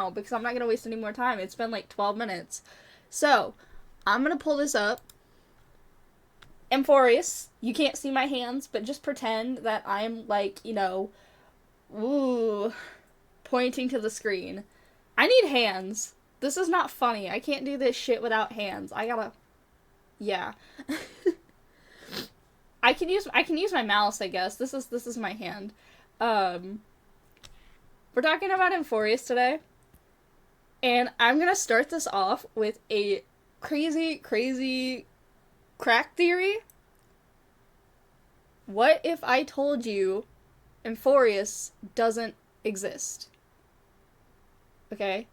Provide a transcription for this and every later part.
now because I'm not going to waste any more time. It's been like 12 minutes. So, I'm going to pull this up. Amphoreus, you can't see my hands, but just pretend that I'm like, ooh, pointing to the screen. I need hands. This is not funny. I can't do this shit without hands. I gotta, yeah. I can use my mouse, I guess. This is my hand. We're talking about Amphoreus today, and I'm gonna start this off with a crazy crack theory. What if I told you Amphoreus doesn't exist? Okay?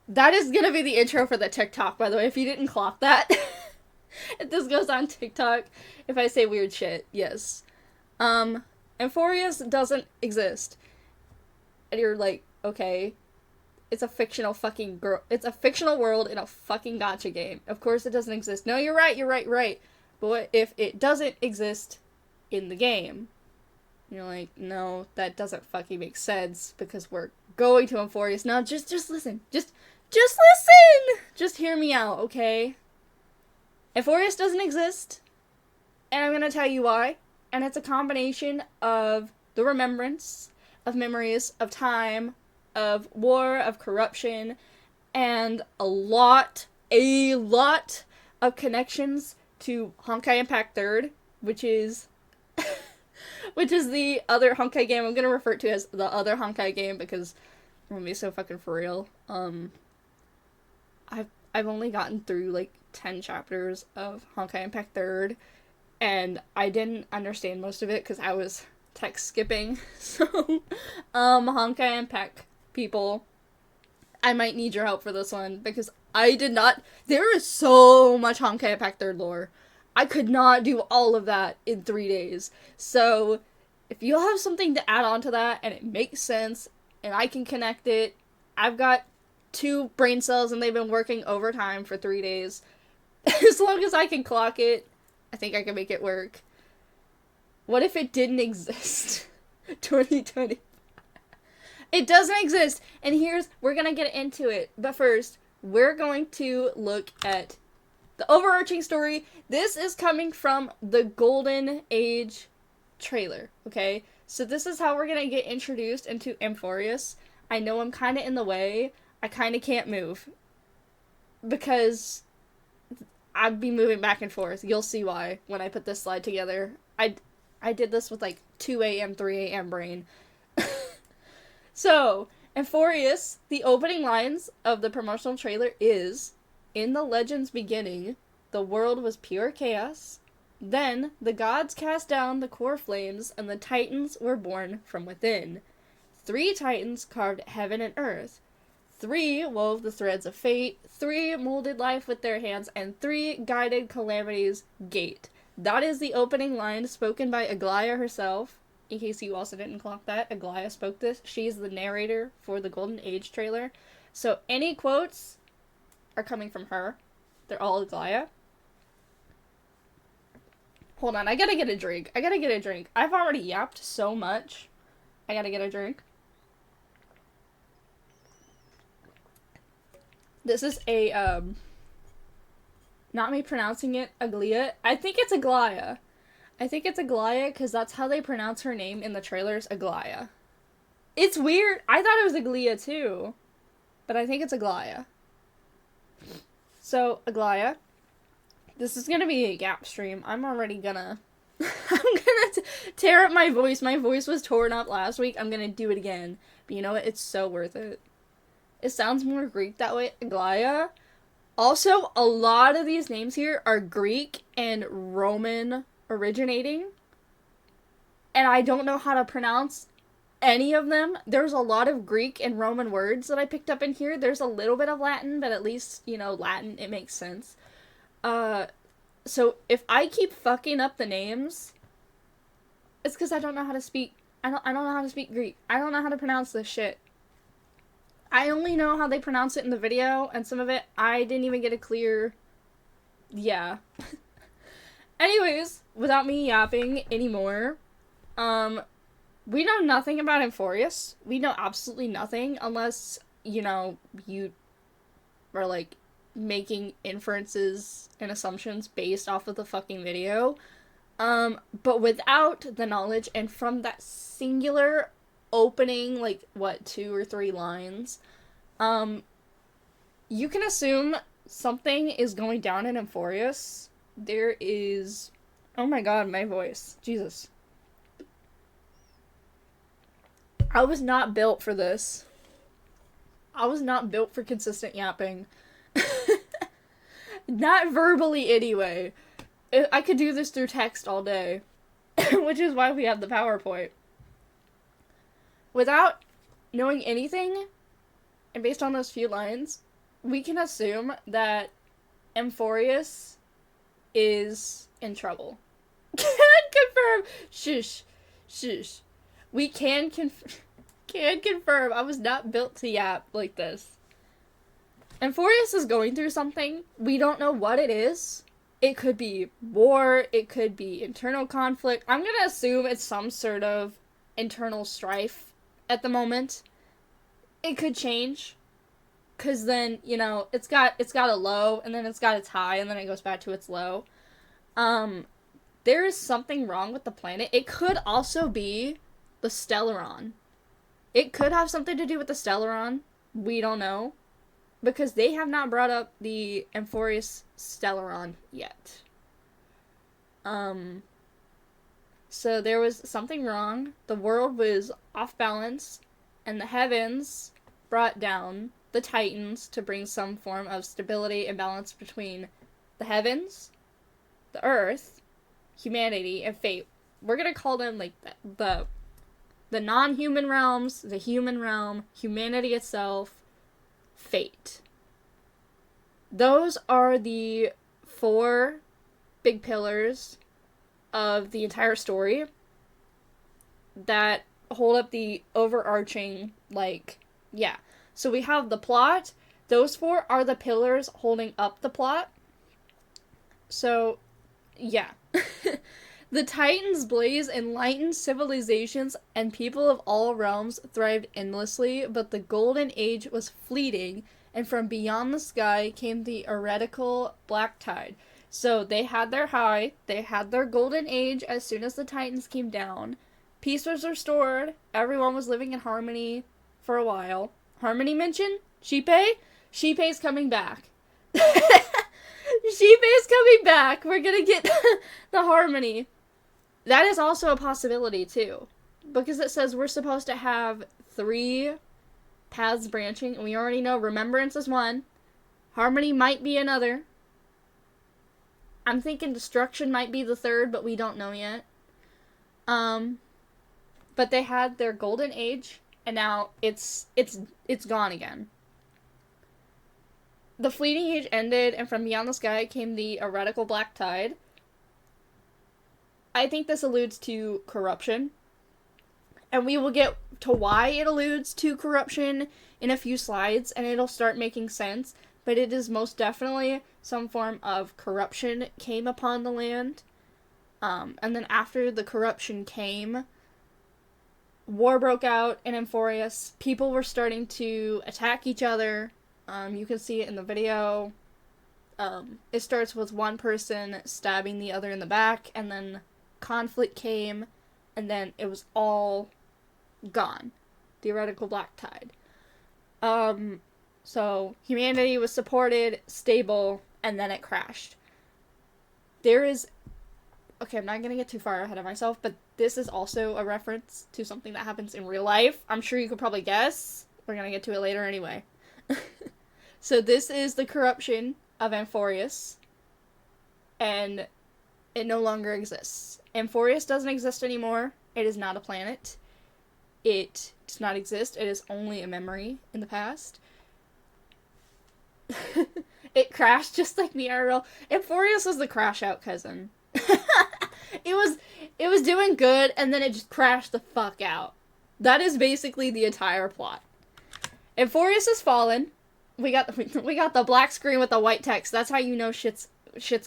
That is gonna be the intro for the TikTok, by the way, if you didn't clock that. If this goes on TikTok, if I say weird shit, yes. Amphoreus doesn't exist. And you're like, okay, it's a fictional fucking girl. It's a fictional world in a fucking gacha game. Of course it doesn't exist. No, you're right. But what if it doesn't exist in the game? You're like, no, that doesn't fucking make sense because we're going to Amphoreus. No, just listen. Just listen! Just hear me out, okay? Amphoreus doesn't exist, and I'm gonna tell you why. And it's a combination of the remembrance, of memories, of time, of war, of corruption, and a lot of connections to Honkai Impact 3rd, which is the other Honkai game. I'm gonna refer to as the other Honkai game because I'm gonna be so fucking for real. I've only gotten through like 10 chapters of Honkai Impact 3rd, and I didn't understand most of it because I was text skipping. So, Honkai Impact people, I might need your help for this one because I did not. There is so much Honkai Impact 3rd lore. I could not do all of that in 3 days. So, if you have something to add on to that and it makes sense and I can connect it, I've got 2 brain cells and they've been working overtime for 3 days. As long as I can clock it, I think I can make it work. What if it didn't exist? 2020. It doesn't exist, and we're gonna get into it. But first, we're going to look at the overarching story. This is coming from the Golden Age trailer, okay? So this is how we're gonna get introduced into Amphoreus. I know I'm kind of in the way. I kind of can't move because I'd be moving back and forth. You'll see why when I put this slide together. I did this with like 2 a.m., 3 a.m. brain. So, Amphoreus, the opening lines of the promotional trailer is, in the legend's beginning, the world was pure chaos. Then, the gods cast down the core flames, and the titans were born from within. 3 titans carved heaven and earth. 3 wove the threads of fate. 3 molded life with their hands, and 3 guided calamity's gate. That is the opening line spoken by Aglaia herself. In case you also didn't clock that, Aglaia spoke this. She's the narrator for the Golden Age trailer. So any quotes are coming from her. They're all Aglaia. Hold on, I gotta get a drink. I've already yapped so much. I gotta get a drink. This is a, not me pronouncing it, Aglaia. I think it's Aglaia because that's how they pronounce her name in the trailers, Aglaia. It's weird. I thought it was Aglaia too, but I think it's Aglaia. So, Aglaia, this is gonna be a gap stream. I'm already gonna... I'm gonna tear up my voice. My voice was torn up last week. I'm gonna do it again. But you know what? It's so worth it. It sounds more Greek that way, Aglaia. Also, a lot of these names here are Greek and Roman originating, and I don't know how to pronounce any of them. There's a lot of Greek and Roman words that I picked up in here. There's a little bit of Latin, but at least, Latin, it makes sense. So if I keep fucking up the names, it's because I don't know how to speak. I don't know how to speak Greek. I don't know how to pronounce this shit. I only know how they pronounce it in the video, and some of it I didn't even get a clear... Yeah. Anyways, without me yapping anymore, we know nothing about Amphoreus. We know absolutely nothing unless you know, you are like making inferences and assumptions based off of the fucking video. But without the knowledge and from that singular opening, like, what, 2 or 3 lines, you can assume something is going down in Amphoreus. There is... Oh my god, my voice. Jesus. I was not built for this. I was not built for consistent yapping. Not verbally, anyway. I could do this through text all day. Which is why we have the PowerPoint. Without knowing anything, and based on those few lines, we can assume that Amphoreus is in trouble. Confirm. Shush. Shush. We can confirm I was not built to yap like this. Amphoreus is going through something. We don't know what it is. It could be war. It could be internal conflict. I'm gonna assume it's some sort of internal strife at the moment. It could change. Because then, you know, it's got a low, and then it's got its high, and then it goes back to its low. There is something wrong with the planet. It could also be the Stellaron. It could have something to do with the Stellaron. We don't know. Because they have not brought up the Amphoreus Stellaron yet. So there was something wrong. The world was off balance, and the heavens brought down the Titans to bring some form of stability and balance between the heavens, the earth, humanity, and fate. We're gonna call them, like, the non-human realms, the human realm, humanity itself, fate. Those are the 4 big pillars of the entire story that hold up the overarching, like, yeah. So we have the plot. Those 4 are the pillars holding up the plot. So, yeah. The Titans blaze enlightened civilizations, and people of all realms thrived endlessly, but the Golden Age was fleeting, and from beyond the sky came the heretical black tide. So they had their high, they had their Golden Age as soon as the Titans came down. Peace was restored, everyone was living in harmony for a while. Harmony mention? Shippei? Shippei's coming back. Shippei's coming back! We're gonna get the harmony. That is also a possibility, too. Because it says we're supposed to have 3 paths branching, and we already know Remembrance is 1. Harmony might be another. I'm thinking Destruction might be the 3rd, but we don't know yet. But they had their Golden Age, and now it's gone again. The Fleeting Age ended, and from beyond the sky came the heretical black tide. I think this alludes to corruption. And we will get to why it alludes to corruption in a few slides, and it'll start making sense. But it is most definitely some form of corruption came upon the land. And then after the corruption came, war broke out in Amphoreus. People were starting to attack each other. You can see it in the video. It starts with one person stabbing the other in the back, and then conflict came, and then it was all gone. The heretical black tide. So humanity was supported, stable, and then it crashed. There is... Okay, I'm not gonna get too far ahead of myself, but this is also a reference to something that happens in real life. I'm sure you could probably guess. We're gonna get to it later anyway. So this is the corruption of Amphoreus, and it no longer exists. Amphoreus doesn't exist anymore. It is not a planet. It does not exist. It is only a memory in the past. It crashed just like the IRL. Amphoreus was the crash out cousin. It was doing good, and then it just crashed the fuck out. That is basically the entire plot. Amphoreus has fallen. We got the black screen with the white text. That's how you know shit's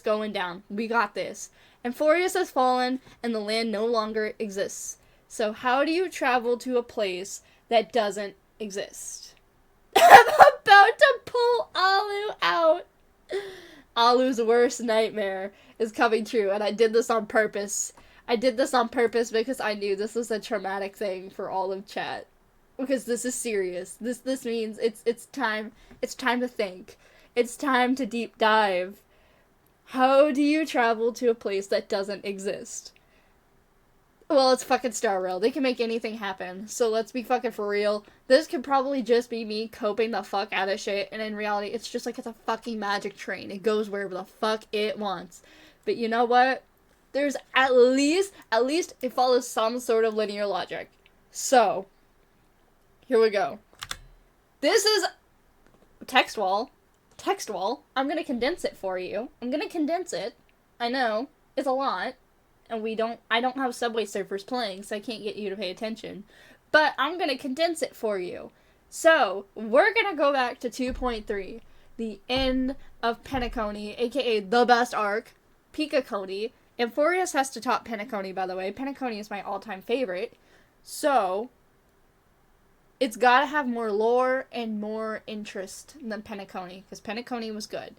going down. We got this. Amphoreus has fallen, and the land no longer exists. So how do you travel to a place that doesn't exist? Alu's worst nightmare is coming true, and I did this on purpose. I did this on purpose because I knew this was a traumatic thing for all of chat. Because this is serious. This means it's time to think. It's time to deep dive. How do you travel to a place that doesn't exist? Well, it's fucking Star Rail. They can make anything happen. So let's be fucking for real. This could probably just be me coping the fuck out of shit, and in reality, it's just like it's a fucking magic train. It goes wherever the fuck it wants. But you know what? There's at least it follows some sort of linear logic. So, here we go. This is text wall. I'm gonna condense it for you. I know. It's a lot. And I don't have Subway Surfers playing, so I can't get you to pay attention. But I'm gonna condense it for you. So, we're gonna go back to 2.3. The end of Penacony, aka the best arc. Picacony. Amphoreus has to top Penacony, by the way. Penacony is my all-time favorite. So, it's gotta have more lore and more interest than Penacony, because Penacony was good.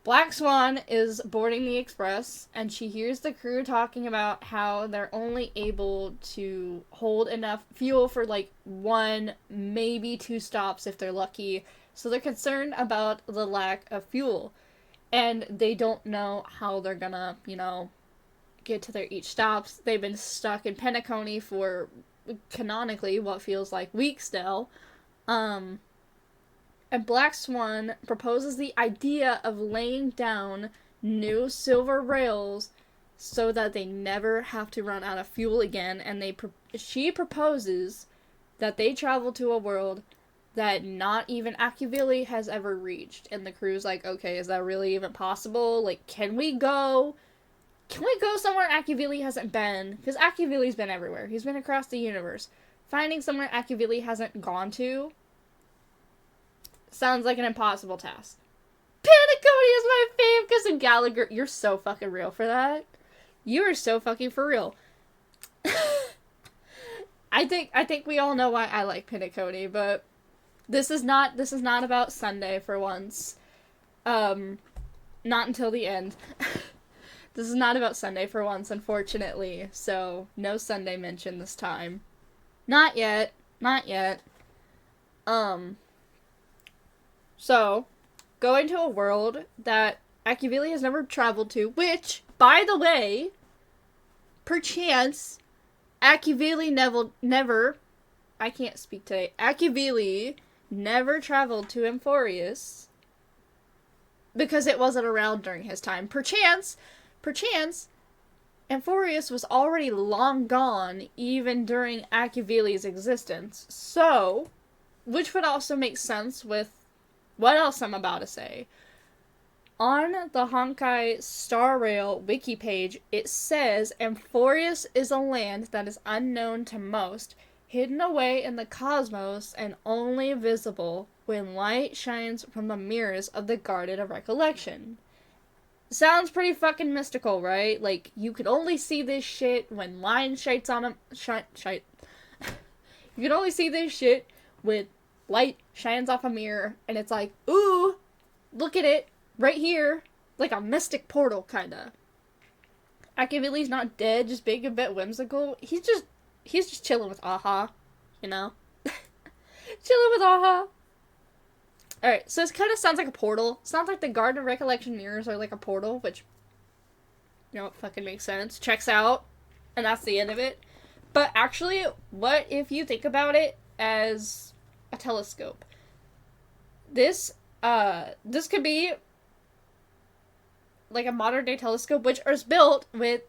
Black Swan is boarding the express, and she hears the crew talking about how they're only able to hold enough fuel for, like, 1, maybe 2 stops if they're lucky, so they're concerned about the lack of fuel. And they don't know how they're gonna, get to their each stops. They've been stuck in Penacony for, canonically, what feels like weeks now. And Black Swan proposes the idea of laying down new silver rails so that they never have to run out of fuel again, and she proposes that they travel to a world that not even Akuvili has ever reached. And the crew's like, okay, is that really even possible? Like, can we go somewhere Akuvili hasn't been? Because Akuvili's been everywhere. He's been across the universe. Finding somewhere Akuvili hasn't gone to sounds like an impossible task. Penacony is my fave because of Gallagher. You're so fucking real for that. You are so fucking for real. I think we all know why I like Penacony, but this is not about Sunday for once. Not until the end. This is not about Sunday for once, unfortunately. So, no Sunday mention this time. Not yet. So, going to a world that Akuvili has never traveled to, which, by the way, perchance, Akuvili never, I can't speak today, Akuvili never traveled to Amphoreus because it wasn't around during his time. Perchance, Amphoreus was already long gone even during Akuvili's existence. So, which would also make sense with what else I'm about to say. On the Honkai Star Rail wiki page, it says Amphoreus is a land that is unknown to most, hidden away in the cosmos and only visible when light shines from the mirrors of the Garden of Recollection. Sounds pretty fucking mystical, right? Like, you could only see this shit when light shines on You can only see this shit when light shines off a mirror, and it's like, ooh, look at it, right here, like a mystic portal, kinda. Akuvili's not dead, just being a bit whimsical. He's just chilling with Aha, chilling with Aha. Alright, so this kind of sounds like a portal. Sounds like the Garden of Recollection mirrors are like a portal, which, it fucking makes sense. Checks out, and that's the end of it. But actually, what if you think about it as a telescope? This could be like a modern day telescope, which is built with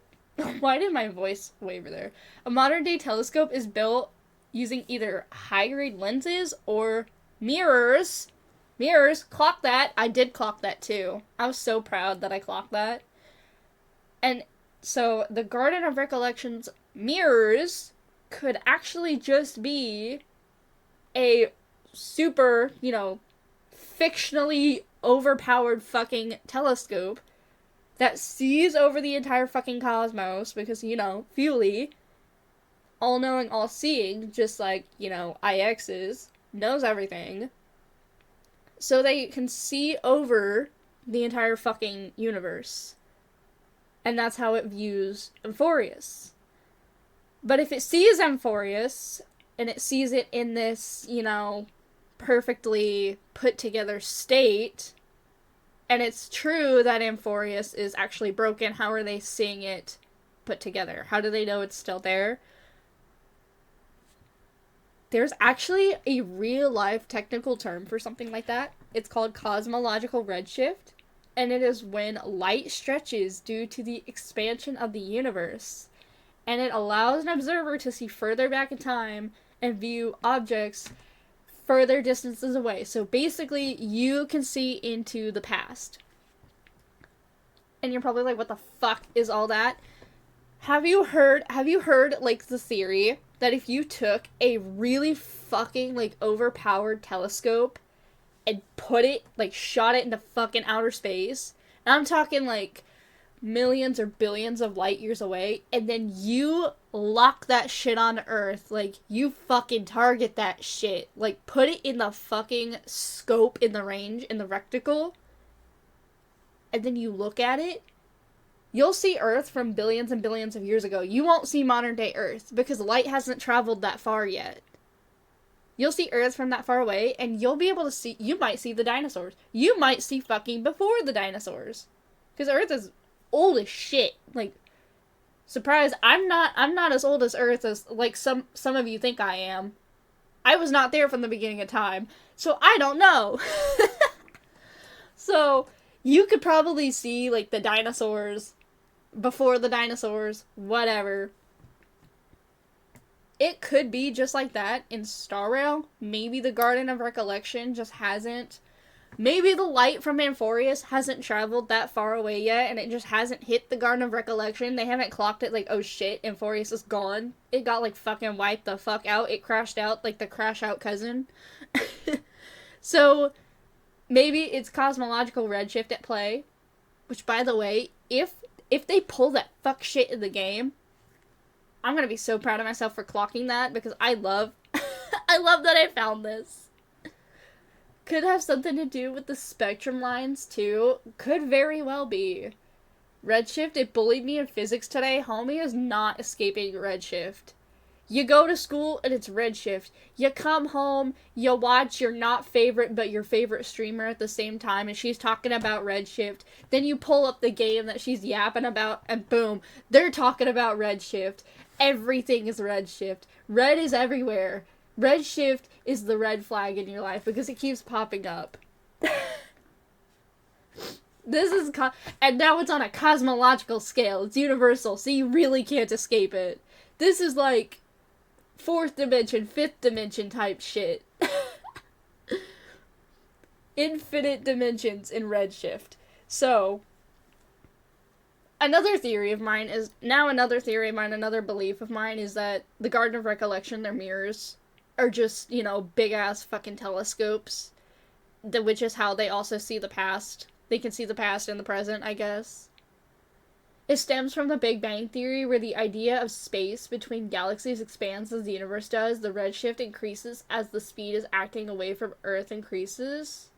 why did my voice waver there? A modern day telescope is built using either high grade lenses or mirrors. Clock that. I did clock that too. I was so proud that I clocked that. And so the Garden of Recollection's mirrors could actually just be a super, fictionally overpowered fucking telescope that sees over the entire fucking cosmos because, Fuely, all-knowing, all-seeing, just like, IX's, knows everything. So they can see over the entire fucking universe. And that's how it views Amphoreus. But if it sees Amphoreus, and it sees it in this, perfectly put together state, and it's true that Amphoreus is actually broken, how are they seeing it put together? How do they know it's still there? There's actually a real-life technical term for something like that. It's called cosmological redshift, and it is when light stretches due to the expansion of the universe, and it allows an observer to see further back in time and view objects further distances away. So basically, you can see into the past. And you're probably like, what the fuck is all that? Have you heard, like, the theory that if you took a really fucking, like, overpowered telescope and put it, like, shot it into fucking outer space, and I'm talking, like, millions or billions of light years away, and then you lock that shit on Earth, like, you fucking target that shit, like, put it in the fucking scope, in the range, in the reticle, and then you look at it, you'll see Earth from billions and billions of years ago. You won't see modern day Earth, because light hasn't traveled that far yet. You'll see Earth from that far away, and you'll be able to see, you might see the dinosaurs. You might see fucking before the dinosaurs. Because Earth is old as shit. Like, surprise, I'm not as old as Earth as, like, some of you think I am. I was not there from the beginning of time, so I don't know. So, you could probably see, like, the dinosaurs, before the dinosaurs, whatever. It could be just like that in Star Rail. Maybe the Garden of Recollection just hasn't. Maybe the light from Amphoreus hasn't traveled that far away yet, and it just hasn't hit the Garden of Recollection. They haven't clocked it, like, oh shit, Amphoreus is gone. It got, like, fucking wiped the fuck out. It crashed out, like the crash out cousin. So, maybe it's cosmological redshift at play. Which, by the way, if they pull that fuck shit in the game, I'm gonna be so proud of myself for clocking that, because I love that I found this. Could have something to do with the spectrum lines, too. Could very well be. Redshift, it bullied me in physics today. Homie is not escaping redshift. You go to school, and it's redshift. You come home, you watch your not favorite, but your favorite streamer at the same time, and she's talking about redshift. Then you pull up the game that she's yapping about, and boom, they're talking about redshift. Everything is redshift. Red is everywhere. Redshift is the red flag in your life because it keeps popping up. This is and now it's on a cosmological scale. It's universal, so you really can't escape it. This is like 4th dimension, 5th dimension type shit. Infinite dimensions in redshift. So, another theory of mine, another belief of mine is that the Garden of Recollection, their mirrors, are just, big-ass fucking telescopes, which is how they also see the past. They can see the past and the present, I guess. It stems from the Big Bang Theory, where the idea of space between galaxies expands as the universe does. The redshift increases as the speed is acting away from Earth increases.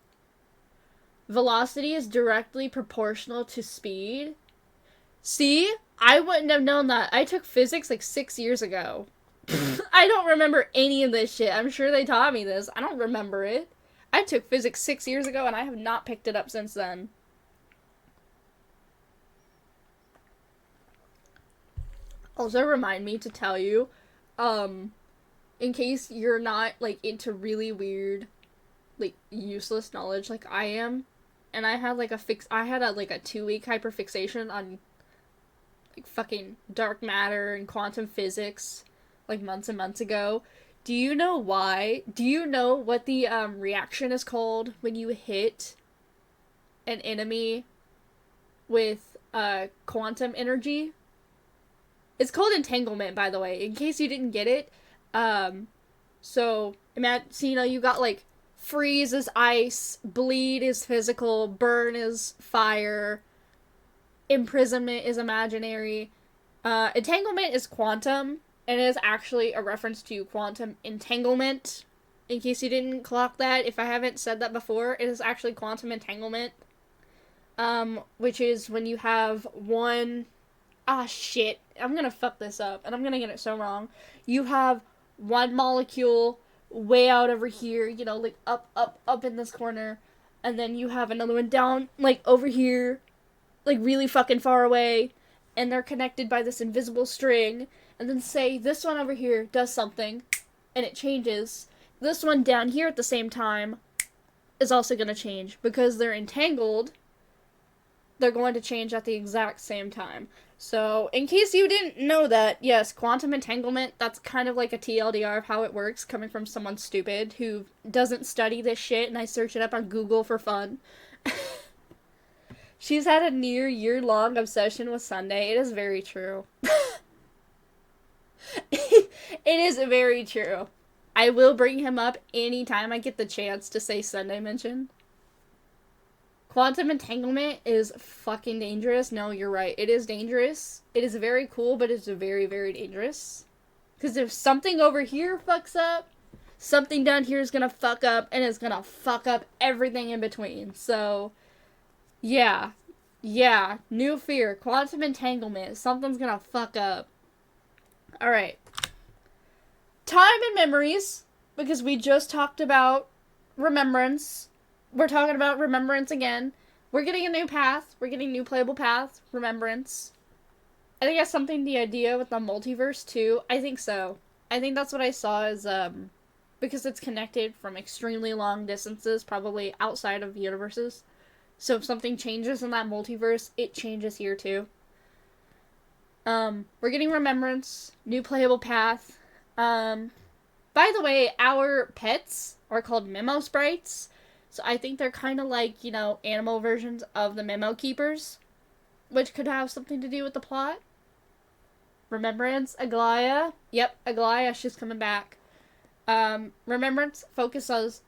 Velocity is directly proportional to speed. See? I wouldn't have known that. I took physics like 6 years ago. I don't remember any of this shit. I'm sure they taught me this. I don't remember it. I took physics 6 years ago, and I have not picked it up since then. Also, remind me to tell you, in case you're not, like, into really weird, like, useless knowledge like I am, and I had, like, a 2-week hyperfixation on, like, fucking dark matter and quantum physics, like, months and months ago. Do you know why? Do you know what the, reaction is called when you hit an enemy with, quantum energy? It's called entanglement, by the way, in case you didn't get it. So, you got, like, freeze is ice, bleed is physical, burn is fire, imprisonment is imaginary, entanglement is quantum, and it is actually a reference to quantum entanglement. In case you didn't clock that, if I haven't said that before, it is actually quantum entanglement. which is when you have one. Ah, shit. I'm gonna fuck this up, and I'm gonna get it so wrong. You have one molecule way out over here, you know, like up, up, up in this corner, and then you have another one down, like over here, like really fucking far away, and they're connected by this invisible string, and then say this one over here does something, and it changes. This one down here at the same time is also gonna change because they're entangled. They're going to change at the exact same time. So, in case you didn't know that, yes, quantum entanglement, that's kind of like a TLDR of how it works, coming from someone stupid who doesn't study this shit, and I search it up on Google for fun. She's had a near year-long obsession with Sunday. It is very true. It is very true. I will bring him up anytime I get the chance to say Sunday mention. Quantum entanglement is fucking dangerous. No, you're right. It is dangerous. It is very cool, but it's very, very dangerous. Because if something over here fucks up, something down here is gonna fuck up, and it's gonna fuck up everything in between. So, yeah. Yeah. New fear. Quantum entanglement. Something's gonna fuck up. Alright. Time and memories. Because we just talked about remembrance. We're talking about remembrance again. We're getting a new path. We're getting a new playable path. Remembrance. I think that's something the idea with the multiverse too. I think so. I think that's what I saw is because it's connected from extremely long distances, probably outside of universes. So if something changes in that multiverse, it changes here too. We're getting remembrance, new playable path. By the way, our pets are called memo sprites. So I think they're kind of like, you know, animal versions of the memo keepers, which could have something to do with the plot. Remembrance, Aglaya. Yep, Aglaya, she's coming back. Remembrance focuses...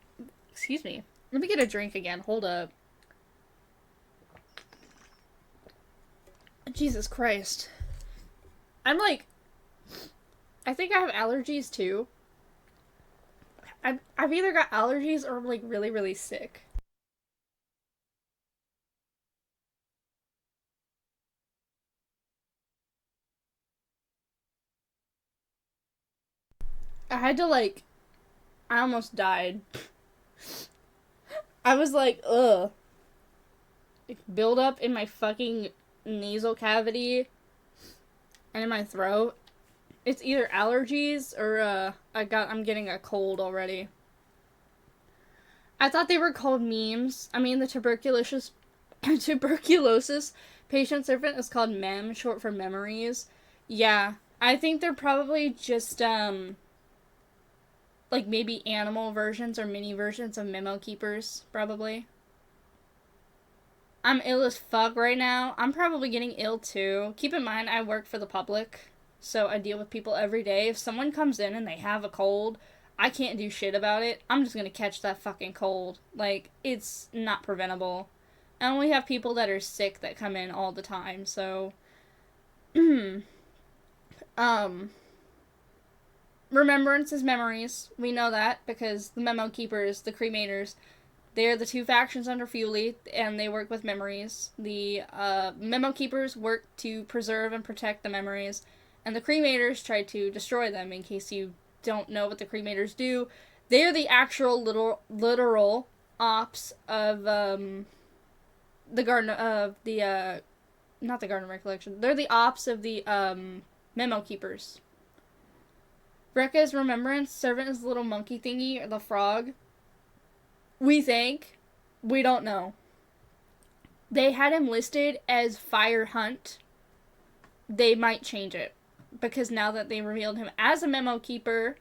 Excuse me. Let me get a drink again. Hold up. Jesus Christ. I'm like... I think I have allergies too. I've either got allergies or I'm like really, really sick. I had to like... I almost died. I was like, ugh. Build up in my fucking nasal cavity and in my throat. It's either allergies or I'm getting a cold already. I thought they were called memes. I mean, the tuberculosis patient servant is called mem, short for memories. Yeah, I think they're probably just like maybe animal versions or mini versions of memo keepers, probably. I'm ill as fuck right now. I'm probably getting ill too. Keep in mind, I work for the public, so I deal with people every day. If someone comes in and they have a cold, I can't do shit about it. I'm just gonna catch that fucking cold. Like, it's not preventable. And we have people that are sick that come in all the time, so... Remembrance is memories. We know that because the memo keepers, the cremators, they're the two factions under Fury, and they work with memories. The memo keepers work to preserve and protect the memories, and the cremators try to destroy them. In case you don't know what the cremators do, they're the actual literal ops of the Garden of the not the Garden of Recollection. They're the ops of the memo keepers. Rekka's remembrance servant is the little monkey thingy, or the frog. We think. We don't know. They had him listed as Fire Hunt. They might change it. Because now that they revealed him as a memo keeper,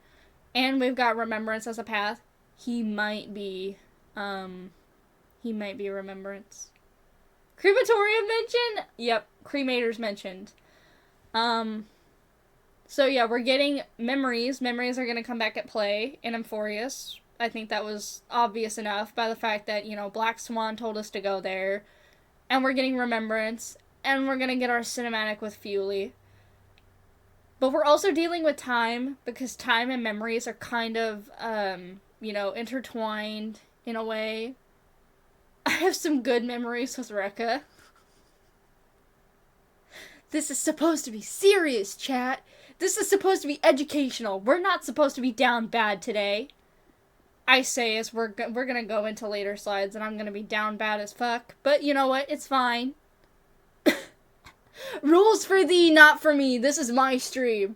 and we've got remembrance as a path, he might be remembrance. Crematorium mentioned? Yep, cremators mentioned. So yeah, we're getting memories. Memories are going to come back at play in Amphoreus. I think that was obvious enough by the fact that, you know, Black Swan told us to go there. And we're getting remembrance. And we're going to get our cinematic with Fury. But we're also dealing with time, because time and memories are kind of, you know, intertwined in a way. have some good memories with Rekka. This is supposed to be serious, chat. This is supposed to be educational. We're not supposed to be down bad today. I say as we're gonna go into later slides and I'm gonna be down bad as fuck. But you know what? It's fine. Rules for thee, not for me. This is my stream.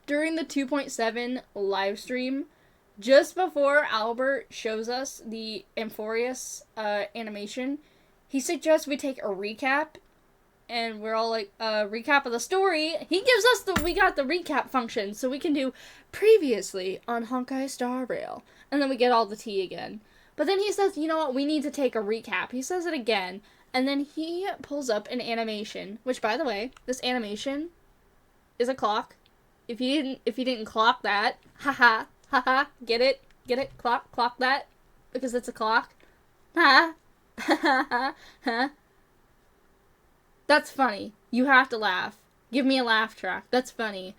During the 2.7 live stream, just before Albert shows us the Amphoreus animation, he suggests we take a recap, and we're all like, recap of the story. He gives us we got the recap function, so we can do previously on Honkai Star Rail, and then we get all the tea again. But then he says, you know what, we need to take a recap. He says it again, and then he pulls up an animation, which, by the way, this animation is a clock. If you didn't clock that, haha, get it, clock that, because it's a clock, ha, ha. That's funny. You have to laugh. Give me a laugh track. That's funny.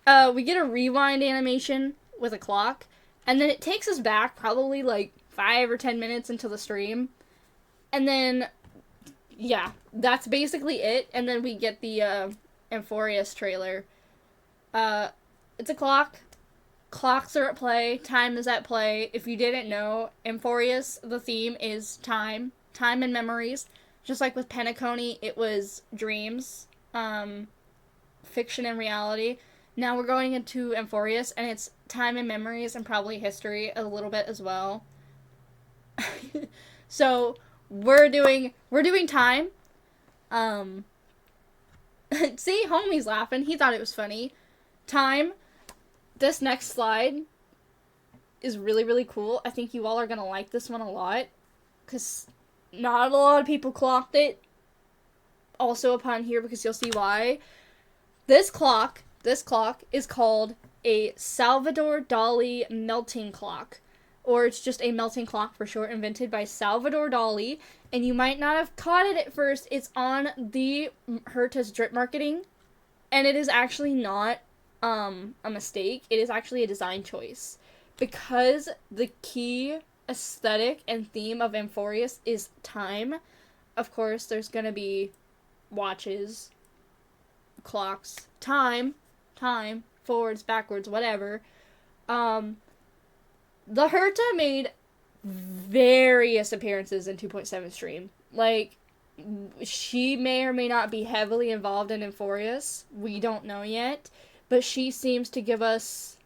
We get a rewind animation with a clock, and then it takes us back probably like 5 or 10 minutes into the stream, and then, yeah, that's basically it, and then we get the, Amphoreus trailer. It's a clock. Clocks are at play. Time is at play. If you didn't know, Amphoreus, the theme is time. Time and memories. Just like with Penacony, it was dreams, fiction and reality. Now we're going into Amphoreus, and it's time and memories and probably history a little bit as well. So we're doing time. See, homie's laughing. He thought it was funny. Time. This next slide is really, really cool. I think you all are gonna like this one a lot, because not a lot of people clocked it. Also upon here, because you'll see why. This clock is called a Salvador Dali melting clock. Or it's just a melting clock for short, invented by Salvador Dali. And you might not have caught it at first. It's on the Herta's drip marketing. And it is actually not a mistake. It is actually a design choice. Because the key aesthetic and theme of Amphoreus is time. Of course, there's gonna be watches, clocks, time, forwards, backwards, whatever. The Herta made various appearances in 2.7 stream. Like, she may or may not be heavily involved in Amphoreus. We don't know yet. But she seems to give us...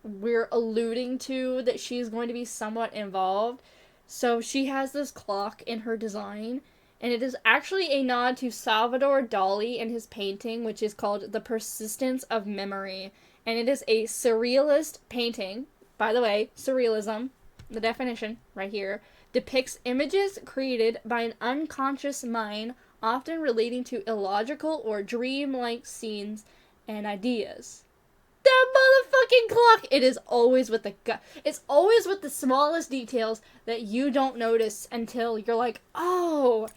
We're alluding to that she's going to be somewhat involved. So she has this clock in her design. And it is actually a nod to Salvador Dali and his painting, which is called The Persistence of Memory. And it is a surrealist painting. By the way, surrealism, the definition right here, depicts images created by an unconscious mind, often relating to illogical or dream-like scenes and ideas. That motherfucking clock! It is always with it's always with the smallest details that you don't notice until you're like, oh,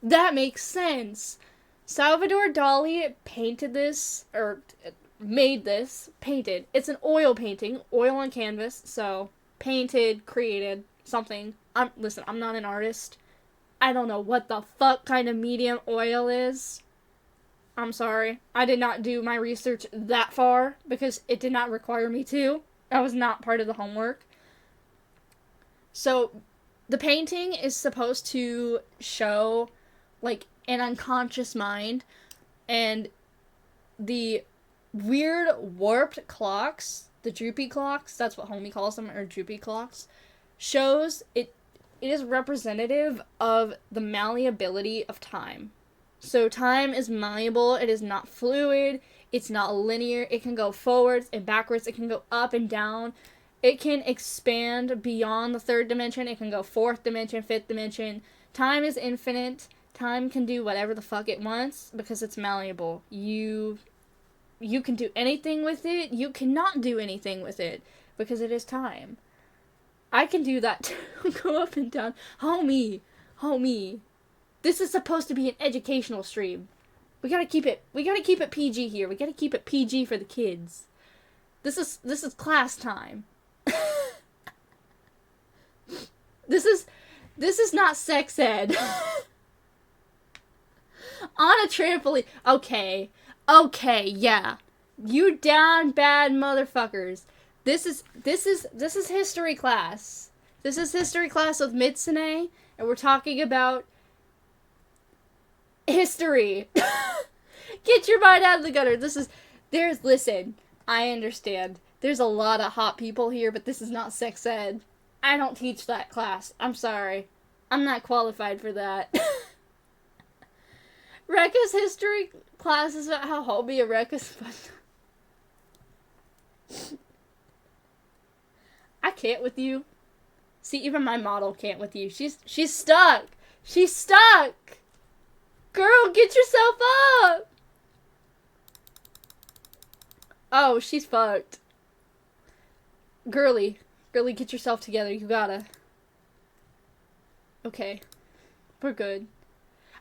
that makes sense. Salvador Dali painted this, or painted. It's an oil painting, oil on canvas, so painted, created, something. Listen, I'm not an artist. I don't know what the fuck kind of medium oil is. I'm sorry. I did not do my research that far, because it did not require me to. That was not part of the homework. So, the painting is supposed to show, like, an unconscious mind, and the weird warped clocks, the droopy clocks, that's what homie calls them, or droopy clocks, shows it is representative of the malleability of time. So time is malleable, it is not fluid, it's not linear, it can go forwards and backwards, it can go up and down, it can expand beyond the third dimension, it can go fourth dimension, fifth dimension. Time is infinite, time can do whatever the fuck it wants, because it's malleable. You can do anything with it, you cannot do anything with it, because it is time. I can do that too, go up and down. Homie. This is supposed to be an educational stream. We gotta keep it PG here, we gotta keep it PG for the kids. This is class time. This is not sex ed. On a trampoline. Okay, yeah. You down bad motherfuckers. This is history class. This is history class with Mitsune, and we're talking about history. Get your mind out of the gutter. Listen, I understand. There's a lot of hot people here, but this is not sex ed. I don't teach that class. I'm sorry. I'm not qualified for that. Rekka's history class is about how homie a Rekka's fun. I can't with you. See, even my model can't with you. She's stuck. She's stuck. Girl, get yourself up. Oh, she's fucked. Girly, get yourself together. You gotta. Okay. We're good.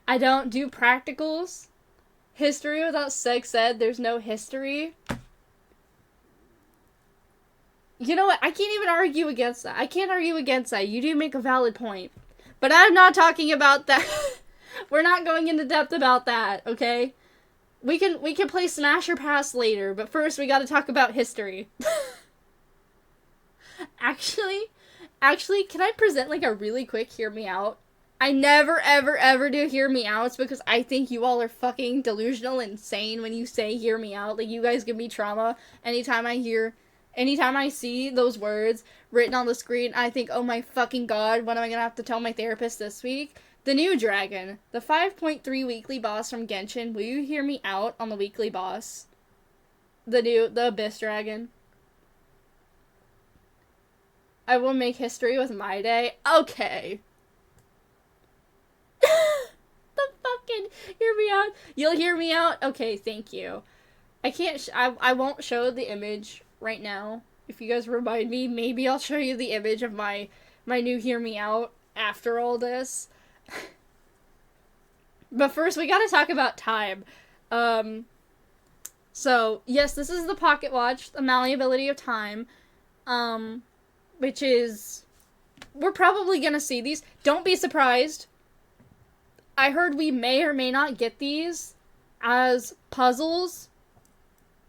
I don't do practicals. History without sex ed, there's no history. You know what? I can't even argue against that. I can't argue against that. You do make a valid point. But I'm not talking about that. We're not going into depth about that, okay? We can play Smash or Pass later, but first we gotta talk about history. Actually, can I present like a really quick hear me out? I never, ever do hear me outs because I think you all are fucking delusional and insane when you say hear me out. Like, you guys give me trauma anytime I see those words written on the screen. I think, oh my fucking god, what am I gonna have to tell my therapist this week? The new dragon, the 5.3 weekly boss from Genshin. Will you hear me out on the weekly boss? The Abyss Dragon. I will make history with my day. Okay. The fucking hear me out. You'll hear me out? Okay, thank you. I won't show the image right now. If you guys remind me, maybe I'll show you the image of my new hear me out after all this. But first, we gotta talk about time. So, yes, this is the Pocket Watch, the malleability of time, which is, we're probably gonna see these. Don't be surprised. I heard we may or may not get these as puzzles,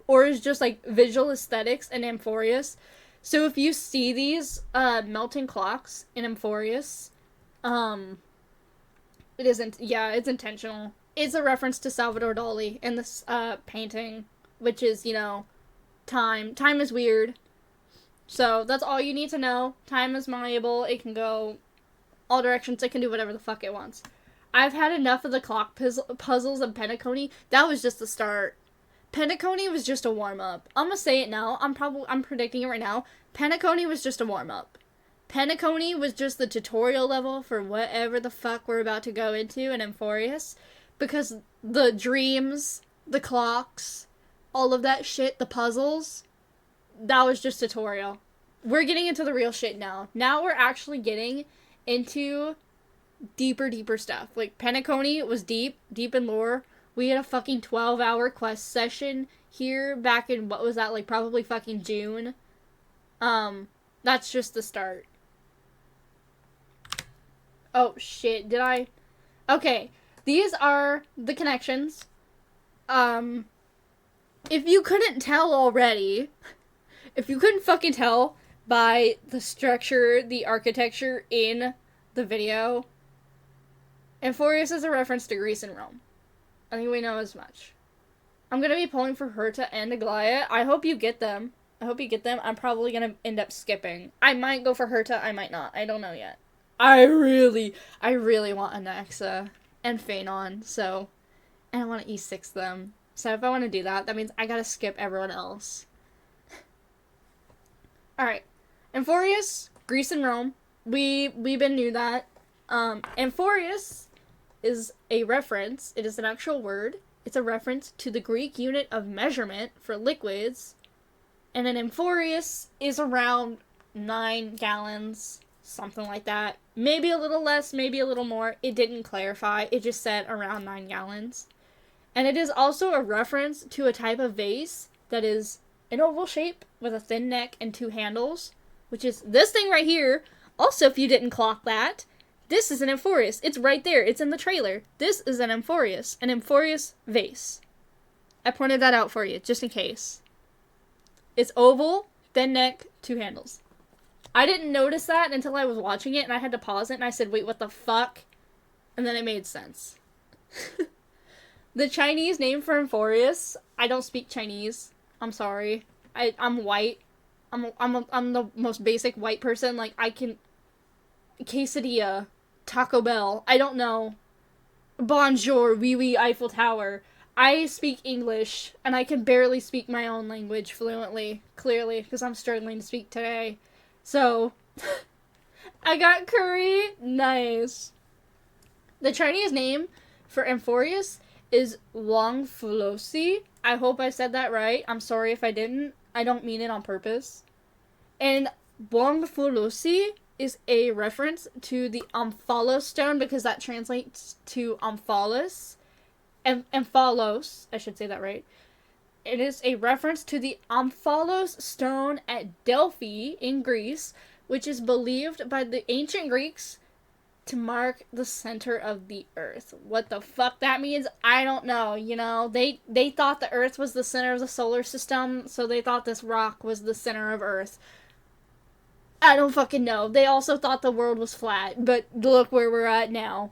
or as just, like, visual aesthetics in Amphoreus. So if you see these, melting clocks in Amphoreus, it isn't, yeah, it's intentional. It's a reference to Salvador Dali in this, painting, which is, you know, time. Time is weird. So, that's all you need to know. Time is malleable. It can go all directions. It can do whatever the fuck it wants. I've had enough of the clock puzzles and Penacony. That was just the start. Penacony was just a warm-up. I'm gonna say it now. I'm predicting it right now. Penacony was just a warm-up. Penacony was just the tutorial level for whatever the fuck we're about to go into in Amphoreus. Because the dreams, the clocks, all of that shit, the puzzles, that was just tutorial. We're getting into the real shit now. Now we're actually getting into deeper stuff. Like, Penacony was deep in lore. We had a fucking 12-hour quest session here back in, what was that, like, probably fucking June. That's just the start. Oh, shit, did I? Okay, these are the connections. If you couldn't tell already, if you couldn't fucking tell by the structure, the architecture in the video, Amphoreus is a reference to Greece and Rome. I think we know as much. I'm gonna be pulling for Herta and Aglaia. I hope you get them. I'm probably gonna end up skipping. I might go for Herta, I might not. I don't know yet. I really want Anaxa and Phanon, so... And I want to E6 them. So if I want to do that, that means I gotta skip everyone else. Alright. Amphoreus, Greece and Rome. We've been knew that. Amphoreus is a reference. It is an actual word. It's a reference to the Greek unit of measurement for liquids. And an Amphoreus is around 9 gallons, something like that. Maybe a little less, maybe a little more. It didn't clarify. It just said around 9 gallons. And it is also a reference to a type of vase that is an oval shape with a thin neck and 2 handles, which is this thing right here. Also, if you didn't clock that, this is an Amphoreus. It's right there. It's in the trailer. This is an Amphoreus vase. I pointed that out for you, just in case. It's oval, thin neck, 2 handles. I didn't notice that until I was watching it, and I had to pause it, and I said, wait, what the fuck? And then it made sense. The Chinese name for Amphoreus, I don't speak Chinese. I'm sorry. I'm white. I'm the most basic white person. Like, I can... Quesadilla. Taco Bell. I don't know. Bonjour, oui oui, Eiffel Tower. I speak English, and I can barely speak my own language fluently, clearly, because I'm struggling to speak today. So, I got curry. Nice. The Chinese name for Amphoreus is Wangfulosi. I hope I said that right. I'm sorry if I didn't. I don't mean it on purpose. And Wangfulosi is a reference to the Omphalos stone, because that translates to Omphalos. Amphalos, I should say that right. It is a reference to the Omphalos stone at Delphi in Greece, which is believed by the ancient Greeks to mark the center of the earth. What the fuck that means, I don't know. You know, they thought the earth was the center of the solar system, so they thought this rock was the center of earth. I don't fucking know. They also thought the world was flat, but look where we're at now.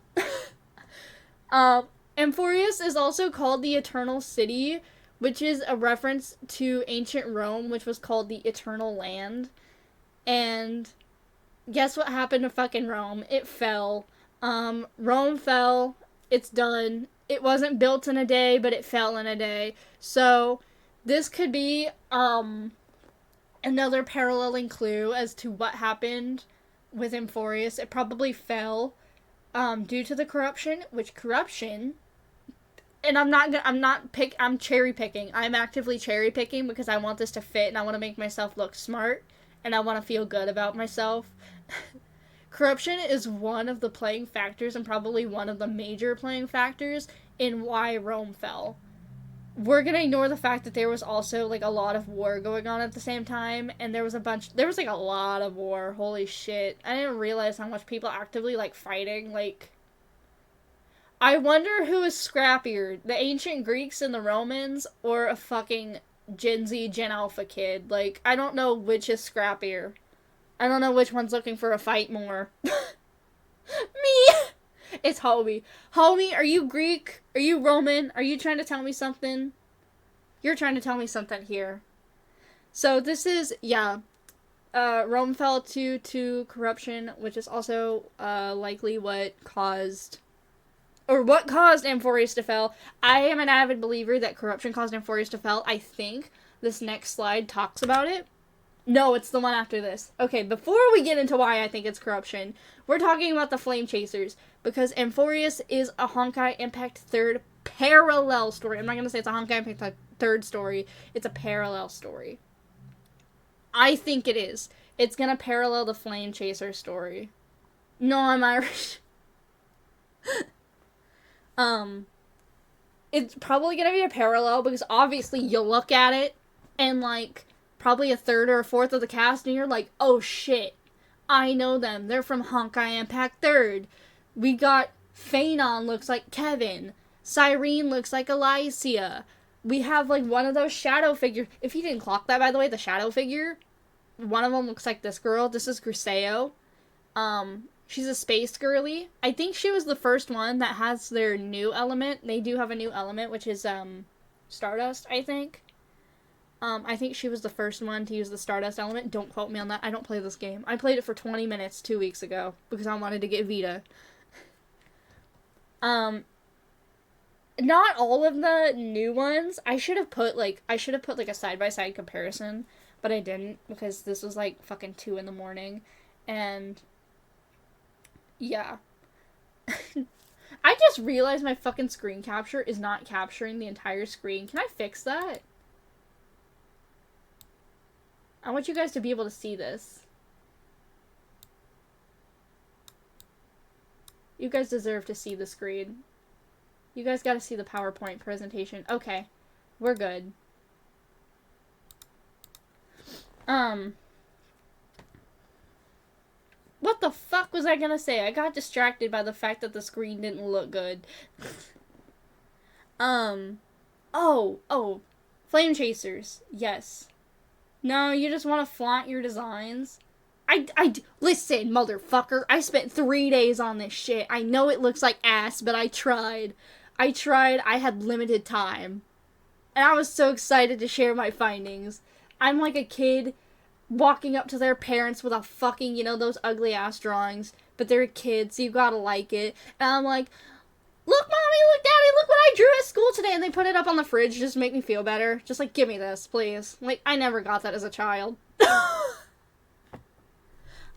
Amphoreus is also called the Eternal City, which is a reference to ancient Rome, which was called the Eternal Land. And guess what happened to fucking Rome? It fell. Rome fell. It's done. It wasn't built in a day, but it fell in a day. So, this could be, another paralleling clue as to what happened with Amphoreus. It probably fell, due to the corruption, and I'm cherry picking. I'm actively cherry picking because I want this to fit and I want to make myself look smart and I want to feel good about myself. Corruption is one of the playing factors and probably one of the major playing factors in why Rome fell. We're gonna ignore the fact that there was also, like, a lot of war going on at the same time, and there was like, a lot of war. Holy shit. I didn't realize how much people actively, like, fighting, like... I wonder who is scrappier, the ancient Greeks and the Romans, or a fucking Gen Z, Gen Alpha kid. Like, I don't know which is scrappier. I don't know which one's looking for a fight more. Me! It's Homie. Homie, are you Greek? Are you Roman? Are you trying to tell me something? You're trying to tell me something here. So this is, Rome fell to corruption, which is also, likely what caused Amphoreus to fall. I am an avid believer that corruption caused Amphoreus to fall. I think this next slide talks about it. No, it's the one after this. Okay, before we get into why I think it's corruption, we're talking about the Flame Chasers, because Amphoreus is a Honkai Impact 3rd parallel story. I'm not going to say it's a Honkai Impact 3rd story. It's a parallel story. I think it is. It's going to parallel the Flame Chaser story. No, I'm Irish. It's probably going to be a parallel, because obviously you look at it, and, like, probably a third or a fourth of the cast, and you're like, oh shit, I know them. They're from Honkai Impact 3rd. We got Phanon looks like Kevin. Cyrene looks like Alicia. We have, like, one of those shadow figures. If you didn't clock that, by the way, the shadow figure, one of them looks like this girl. This is Griseo. She's a space girly. I think she was the first one that has their new element. They do have a new element, which is, Stardust, I think. I think she was the first one to use the Stardust element. Don't quote me on that. I don't play this game. I played it for 20 minutes 2 weeks ago because I wanted to get Vita. Not all of the new ones. I should have put like a side-by-side comparison, but I didn't because this was like fucking 2 a.m. and yeah. I just realized my fucking screen capture is not capturing the entire screen. Can I fix that? I want you guys to be able to see this. You guys deserve to see the screen. You guys gotta see the PowerPoint presentation. Okay. We're good. What What the fuck was I gonna say? I got distracted by the fact that the screen didn't look good. Oh. Flame chasers. Yes. No, you just want to flaunt your designs? Listen, motherfucker. I spent 3 days on this shit. I know it looks like ass, but I tried. I had limited time. And I was so excited to share my findings. I'm like a kid walking up to their parents with a fucking, those ugly ass drawings. But they're kids, so you gotta like it. And I'm like, look, mommy, look, daddy, look what I drew at school today. And they put it up on the fridge just to make me feel better. Just like, give me this, please. Like, I never got that as a child.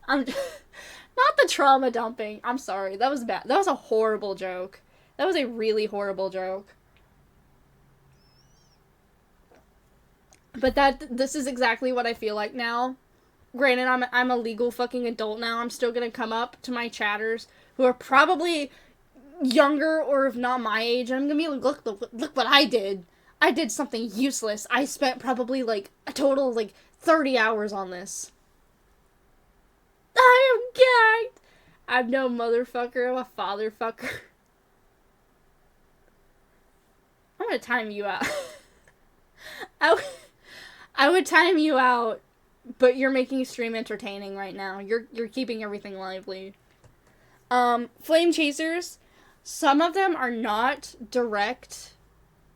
Not the trauma dumping. I'm sorry. That was bad. That was a horrible joke. That was a really horrible joke. But this is exactly what I feel like now. Granted, I'm a legal fucking adult now. I'm still gonna come up to my chatters who are probably younger or if not my age, and I'm gonna be like, look what I did. I did something useless. I spent probably like a total of like 30 hours on this. I am gagged. I'm no motherfucker. I'm a fatherfucker. I'm gonna time you out. I would time you out, but you're making stream entertaining right now. You're keeping everything lively. Flame chasers, some of them are not direct,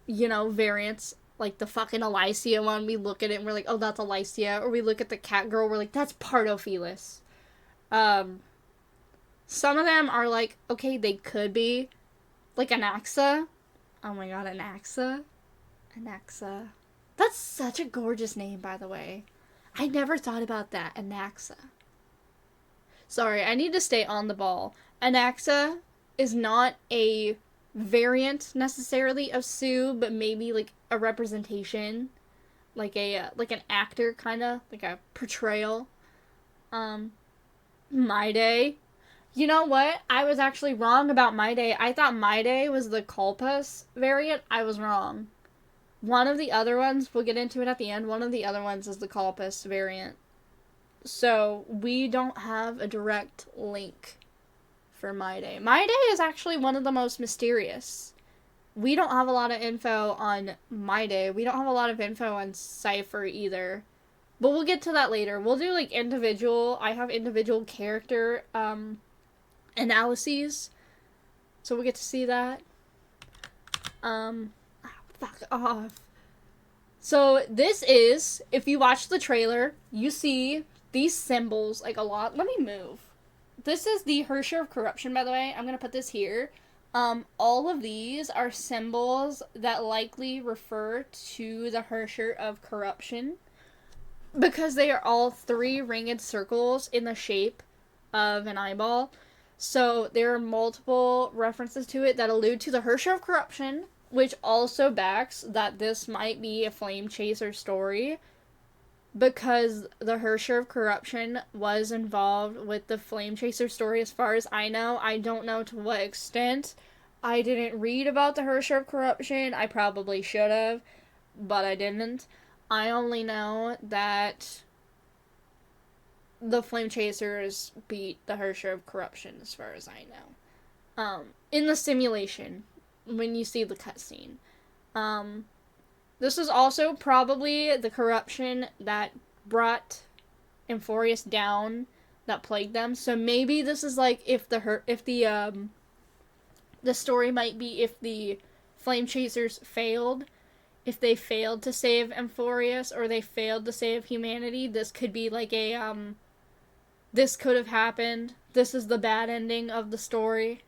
variants. Like the fucking Alicia one, we look at it and we're like, oh, that's Alicia. Or we look at the cat girl, we're like, that's Partophilis. Some of them are like, okay, they could be. Like Anaxa. Oh my god, Anaxa. That's such a gorgeous name, by the way. I never thought about that. Anaxa. Sorry, I need to stay on the ball. Anaxa is not a variant necessarily of Sue, but maybe like a representation. Like an actor, kind of. Like a portrayal. My Day. You know what? I was actually wrong about My Day. I thought My Day was the Culpus variant. I was wrong. One of the other ones, we'll get into it at the end, one of the other ones is the Culpus variant. So, we don't have a direct link for My Day. My Day is actually one of the most mysterious. We don't have a lot of info on My Day. We don't have a lot of info on Cypher either. But we'll get to that later. We'll do, like, I have individual character, analyses. So we'll get to see that. Fuck off. So this is, if you watch the trailer, you see these symbols, like, a lot. Let me move. This is the Hersher of Corruption, by the way. I'm gonna put this here. All of these are symbols that likely refer to the Hersher of Corruption, because they are all 3 ringed circles in the shape of an eyeball. So there are multiple references to it that allude to the Hersher of Corruption, which also backs that this might be a Flame Chaser story, because the Hersher of Corruption was involved with the Flame Chaser story as far as I know. I don't know to what extent. I didn't read about the Hersher of Corruption. I probably should have, but I didn't. I only know that the Flame Chasers beat the Hersher of Corruption as far as I know. In the simulation, when you see the cutscene. This is also probably the corruption that brought Amphoreus down, that plagued them. So maybe this is like the story might be if the Flame Chasers failed. If they failed to save Amphoreus, or they failed to save humanity, this could be like this could have happened. This is the bad ending of the story.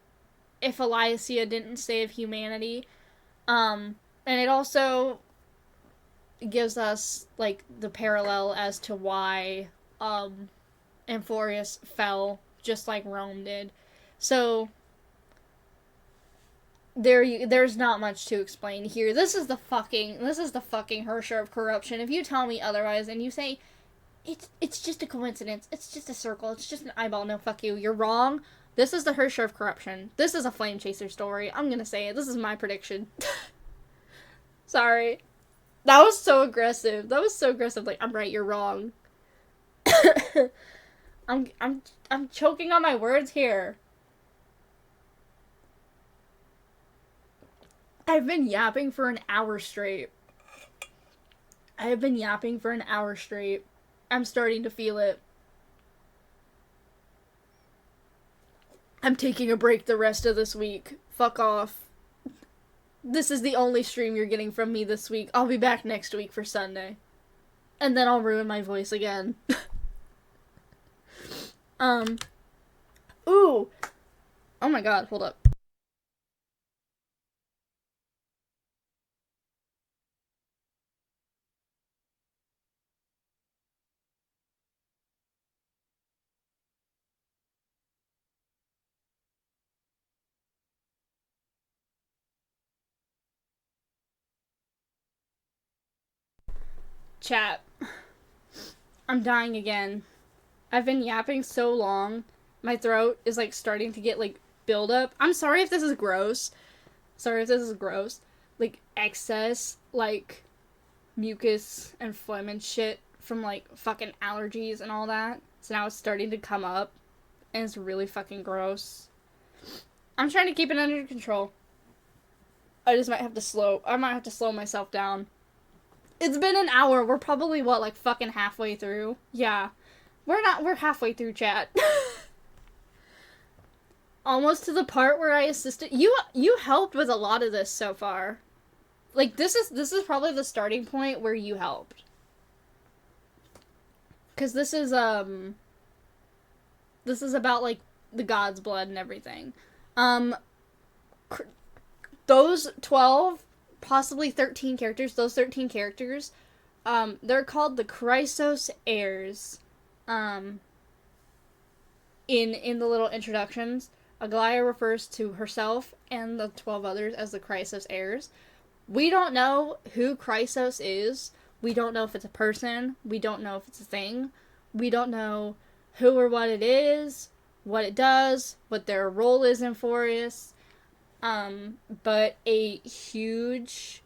If Alicia didn't save humanity. And it also gives us, like, the parallel as to why, Amphoreus fell, just like Rome did. So, there's not much to explain here. This is the fucking Hersher of Corruption. If you tell me otherwise, and you say, it's just a coincidence, it's just a circle, it's just an eyeball, no, fuck you, you're wrong. This is the Hersher of Corruption. This is a Flame Chaser story. I'm gonna say it. This is my prediction. Sorry. That was so aggressive. Like, I'm right, you're wrong. I'm choking on my words here. I've been yapping for an hour straight. I have been yapping for an hour straight. I'm starting to feel it. I'm taking a break the rest of this week. Fuck off. This is the only stream you're getting from me this week. I'll be back next week for Sunday. And then I'll ruin my voice again. Ooh. Oh my god, hold up. Chat. I'm dying again. I've been yapping so long. My throat is like starting to get like build up. I'm sorry if this is gross. Like excess like mucus and phlegm and shit from like fucking allergies and all that. So now it's starting to come up and it's really fucking gross. I'm trying to keep it under control. I might have to slow myself down. It's been an hour. We're probably like fucking halfway through. Yeah. We're halfway through, chat. Almost to the part where I assisted you helped with a lot of this so far. Like this is probably the starting point where you helped. Cuz this is about like the god's blood and everything. Those 12, possibly 13 characters, they're called the Chrysos heirs. In the little introductions, Aglaia refers to herself and the 12 others as the Chrysos heirs. We don't know who Chrysos is. We don't know if it's a person. We don't know if it's a thing. We don't know who or what it is, what it does, what their role is in Amphoreus. But a huge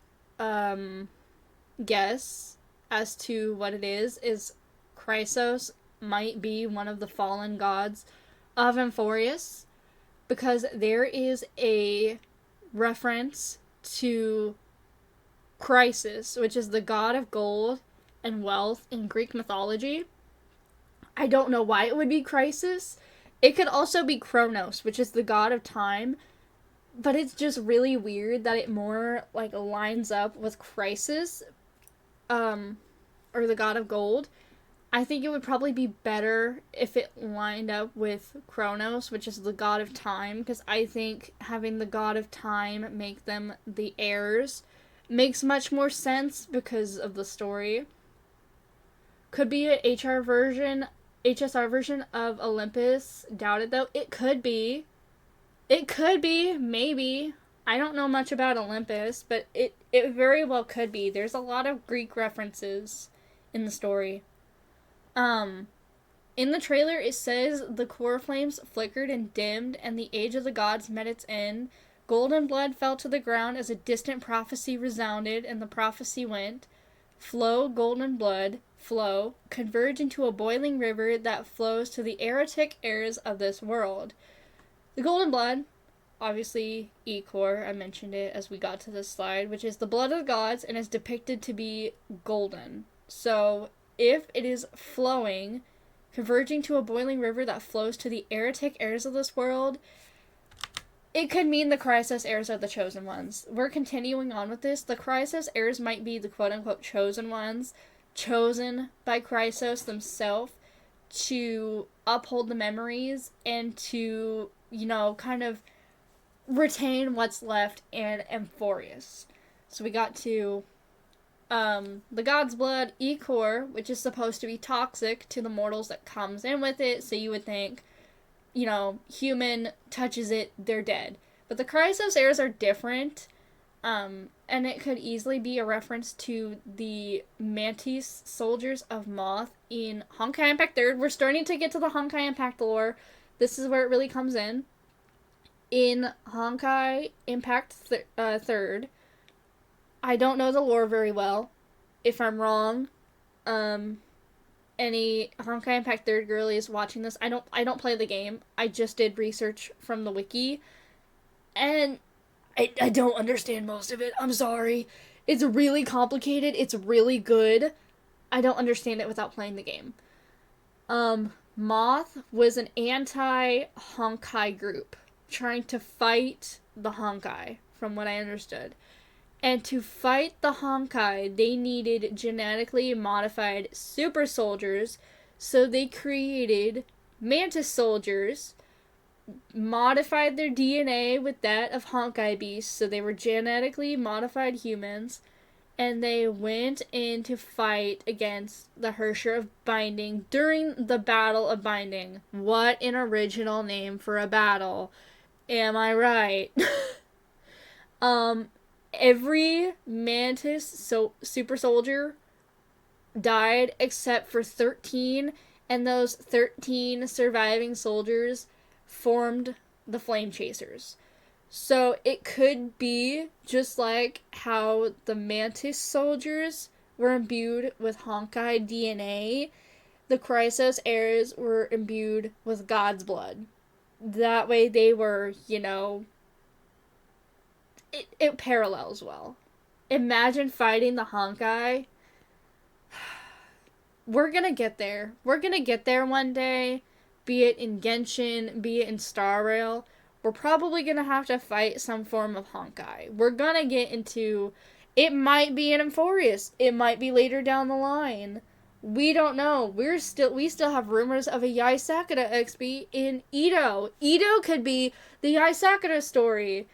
guess as to what it is Chrysos might be one of the fallen gods of Amphoreus, because there is a reference to Chrysos, which is the god of gold and wealth in Greek mythology. I don't know why it would be Chrysos. It could also be Kronos, which is the god of time, but it's just really weird that it more like lines up with Chrysos, or the god of gold. I think it would probably be better if it lined up with Kronos, which is the god of time, because I think having the god of time make them the heirs makes much more sense because of the story. Could be an HSR version of Olympus. Doubt it though. It could be, maybe. I don't know much about Olympus, but it very well could be. There's a lot of Greek references in the story. In the trailer it says the core flames flickered and dimmed and the age of the gods met its end. Golden blood fell to the ground as a distant prophecy resounded, and the prophecy went, flow, golden blood, flow, converge into a boiling river that flows to the erotic heirs of this world. The golden blood, obviously Ichor, I mentioned it as we got to this slide, which is the blood of the gods and is depicted to be golden. So if it is flowing, converging to a boiling river that flows to the erotic heirs of this world, it could mean the Chrysos heirs are the chosen ones. We're continuing on with this. The Chrysos heirs might be the quote-unquote chosen ones, chosen by Chrysos themselves to uphold the memories and to, kind of retain what's left in Amphoreus. So we got to the god's blood, Ichor, which is supposed to be toxic to the mortals that comes in with it, so you would think, human touches it, they're dead. But the Chrysos heirs are different, and it could easily be a reference to the Mantis soldiers of Moth in Honkai Impact 3rd. We're starting to get to the Honkai Impact lore. This is where it really comes in. In Honkai Impact 3rd, I don't know the lore very well. If I'm wrong, any Honkai Impact 3rd girlies watching this, I don't play the game. I just did research from the wiki, and I don't understand most of it. I'm sorry. It's really complicated. It's really good. I don't understand it without playing the game. Moth was an anti-Honkai group trying to fight the Honkai, from what I understood. And to fight the Honkai, they needed genetically modified super soldiers, so they created mantis soldiers, modified their DNA with that of Honkai beasts, so they were genetically modified humans, and they went in to fight against the Herrscher of Binding during the Battle of Binding. What an original name for a battle. Am I right? Every Mantis super soldier died except for 13, and those 13 surviving soldiers formed the Flame Chasers. So it could be just like how the Mantis soldiers were imbued with Honkai DNA, the Chrysos heirs were imbued with God's blood. That way they were, it parallels well. Imagine fighting the Honkai. We're gonna get there. We're gonna get there one day, be it in Genshin, be it in Star Rail. We're probably gonna have to fight some form of Honkai. We're gonna get into, it might be an Amphoreus. It might be later down the line. We don't know. We still have rumors of a Yai Sakura XP in Ito. Ito could be the Yai Sakura story.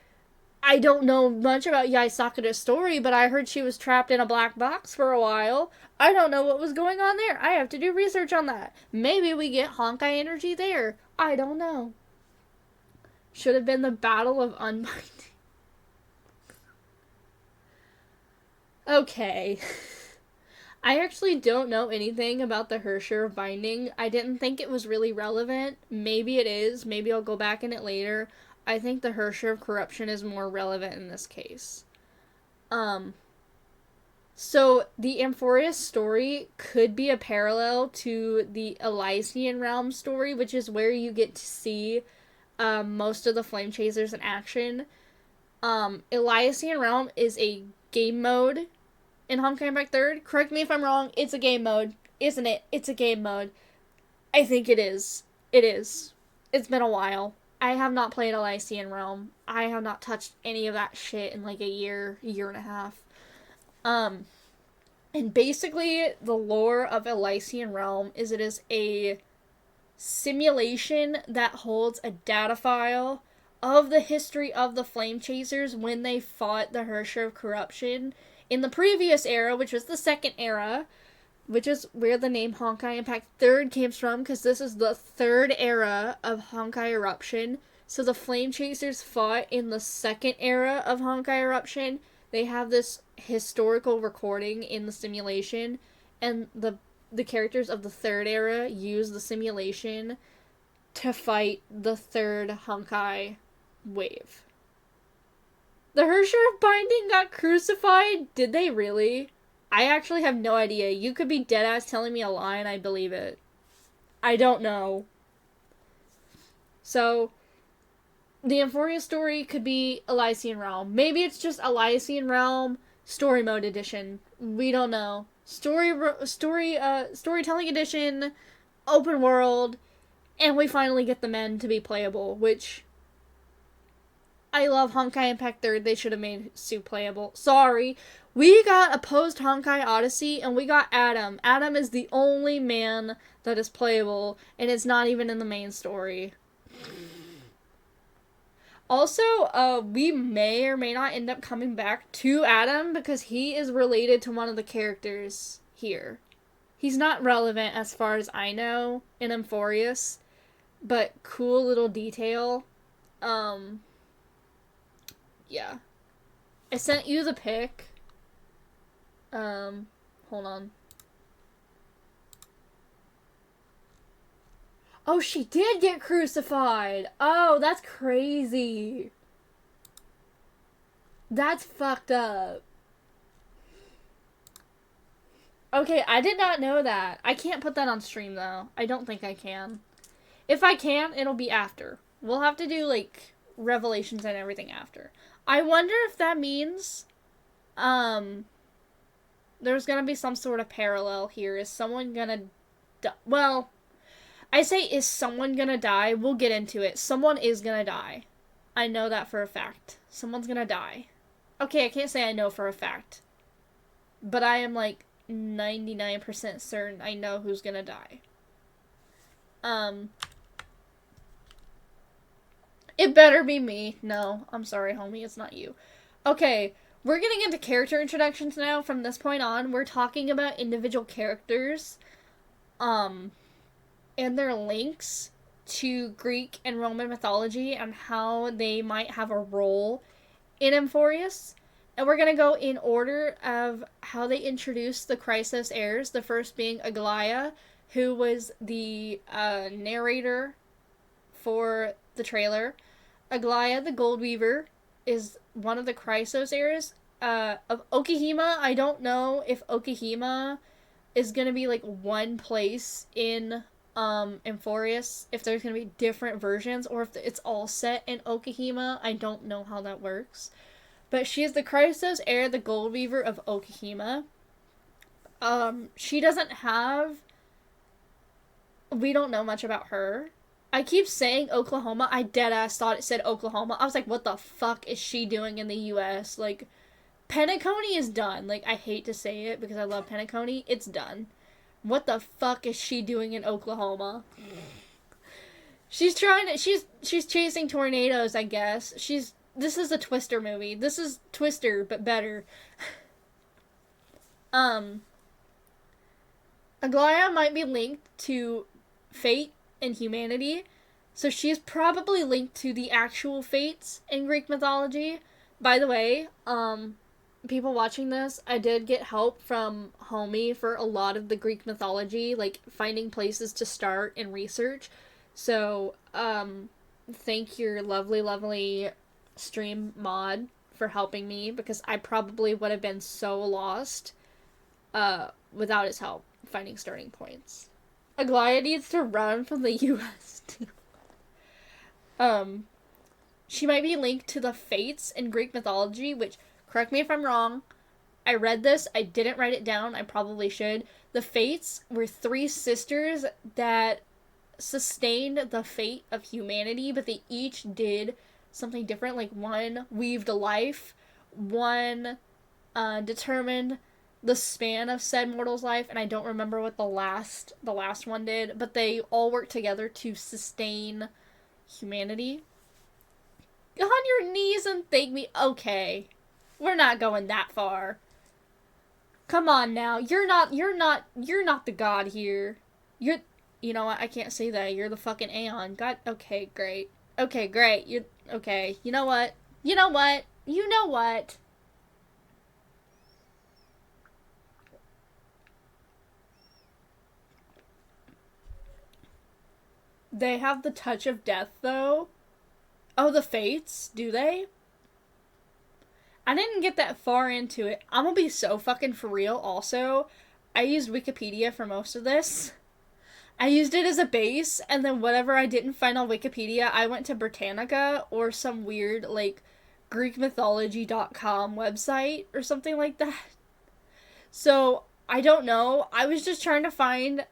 I don't know much about Yai Sakura's story, but I heard she was trapped in a black box for a while. I don't know what was going on there. I have to do research on that. Maybe we get Honkai energy there. I don't know. Should have been the Battle of Unbinding. Okay. I actually don't know anything about the Herrscher of Binding. I didn't think it was really relevant. Maybe it is. Maybe I'll go back in it later. I think the Herrscher of Corruption is more relevant in this case. So the Amphoreus story could be a parallel to the Elysian Realm story, which is where you get to see most of the Flame Chasers in action. Elysian Realm is a game mode in Honkai Impact 3rd. Correct me if I'm wrong, it's a game mode. Isn't it? It's a game mode. I think it is. It is. It's been a while. I have not played Elysian Realm. I have not touched any of that shit in like a year and a half. And basically the lore of Elysian Realm is it is a simulation that holds a data file of the history of the Flame Chasers when they fought the Herrscher of Corruption in the previous era, which was the second era, which is where the name Honkai Impact 3rd came from, because this is the third era of Honkai Eruption. So the Flame Chasers fought in the second era of Honkai Eruption. They have this historical recording in the simulation, and the characters of the third era use the simulation to fight the third Honkai wave. The Herrscher of Binding got crucified? Did they really? I actually have no idea. You could be deadass telling me a lie and I believe it. I don't know. So, the Amphoreus story could be Elysian Realm. Maybe it's just Elysian Realm Story Mode Edition. We don't know. Storytelling Edition, open world, and we finally get the men to be playable, which I love Honkai Impact 3rd. They should have made Sue playable. Sorry. We got a post Honkai Odyssey, and we got Adam. Adam is the only man that is playable, and it's not even in the main story. Also, we may or may not end up coming back to Adam, because he is related to one of the characters here. He's not relevant as far as I know in Amphoreus, but cool little detail. Yeah. I sent you the pic. Hold on. Oh, she did get crucified! Oh, that's crazy. That's fucked up. Okay, I did not know that. I can't put that on stream though. I don't think I can. If I can, it'll be after. We'll have to do like revelations and everything after. I wonder if that means um there's gonna be some sort of parallel here. Is someone gonna well, I say is someone gonna die? We'll get into it. Someone is gonna die. I know that for a fact. Someone's gonna die. Okay, I can't say I know for a fact. But I am like 99% certain I know who's gonna die. It better be me. No, I'm sorry, homie, it's not you. Okay, we're getting into character introductions now. From this point on, we're talking about individual characters, and their links to Greek and Roman mythology and how they might have a role in Amphoreus. And we're gonna go in order of how they introduced the Chrysos heirs. The first being Aglaia, who was the narrator for the trailer. Aglaia the Gold Weaver is one of the Chrysos heirs. Of Okihima, I don't know if Okihima is gonna be like one place in Amphoreus, if there's gonna be different versions, or if it's all set in Okihima. I don't know how that works. But she is the Chrysos heir, the Gold Weaver of Okihima. She doesn't have. We don't know much about her. I keep saying Oklahoma. I deadass thought it said Oklahoma. I was like, what the fuck is she doing in the US? Like, Penacony is done. Like, I hate to say it because I love Penacony. It's done. What the fuck is she doing in Oklahoma? She's trying to. She's chasing tornadoes, I guess. This is a Twister movie. This is Twister, but better. Aglaia might be linked to fate and humanity, so she's probably linked to the actual fates in Greek mythology. By the way, people watching this, I did get help from Homie for a lot of the Greek mythology, like finding places to start and research. So, thank your lovely, lovely stream mod for helping me, because I probably would have been so lost without his help finding starting points. Aglaia needs to run from the US too. She might be linked to the Fates in Greek mythology, which, correct me if I'm wrong, I read this, I didn't write it down, I probably should. The Fates were three sisters that sustained the fate of humanity, but they each did something different. Like, one weaved a life, one determined the span of said mortal's life, and I don't remember what the last one did, but they all worked together to sustain humanity. On your knees and thank me. Okay, we're not going that far. Come on now, you're not the god here. You know what? I can't say that. You're the fucking Aeon. God. Okay, great. Okay, great. You okay? You know what? You know what? You know what? They have the touch of death, though. Oh, the Fates? Do they? I didn't get that far into it. I'm gonna be so fucking for real, also. I used Wikipedia for most of this. I used it as a base, and then whatever I didn't find on Wikipedia, I went to Britannica or some weird, like, GreekMythology.com website or something like that. So, I don't know. I was just trying to find.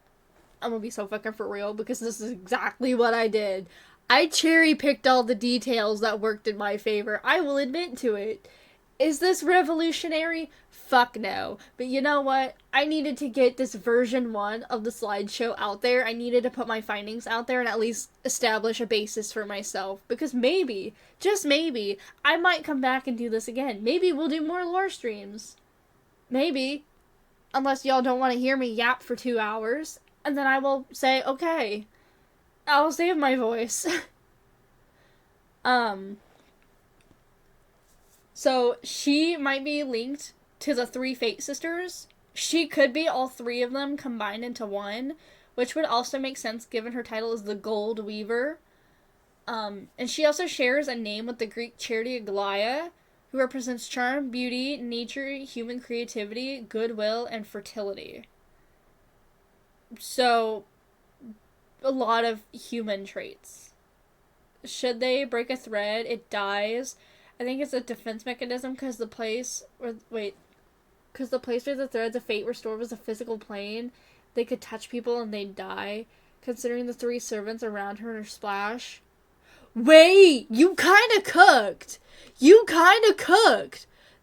I'm gonna be so fucking for real because this is exactly what I did. I cherry picked all the details that worked in my favor. I will admit to it. Is this revolutionary? Fuck no. But you know what? I needed to get this version 1 of the slideshow out there. I needed to put my findings out there and at least establish a basis for myself. Because maybe, just maybe, I might come back and do this again. Maybe we'll do more lore streams. Maybe. Unless y'all don't want to hear me yap for 2 hours. And then I will say, okay, I'll save my voice. So she might be linked to the 3 Fate sisters. She could be all 3 of them combined into one, which would also make sense given her title is the Gold Weaver. And she also shares a name with the Greek charity Aglaia, who represents charm, beauty, nature, human creativity, goodwill, and fertility. So, a lot of human traits. Should they break a thread, it dies. I think it's a defense mechanism because the place where the threads of fate were stored was a physical plane. They could touch people and they'd die. Considering the 3 servants around her in her splash. Wait! You kinda cooked!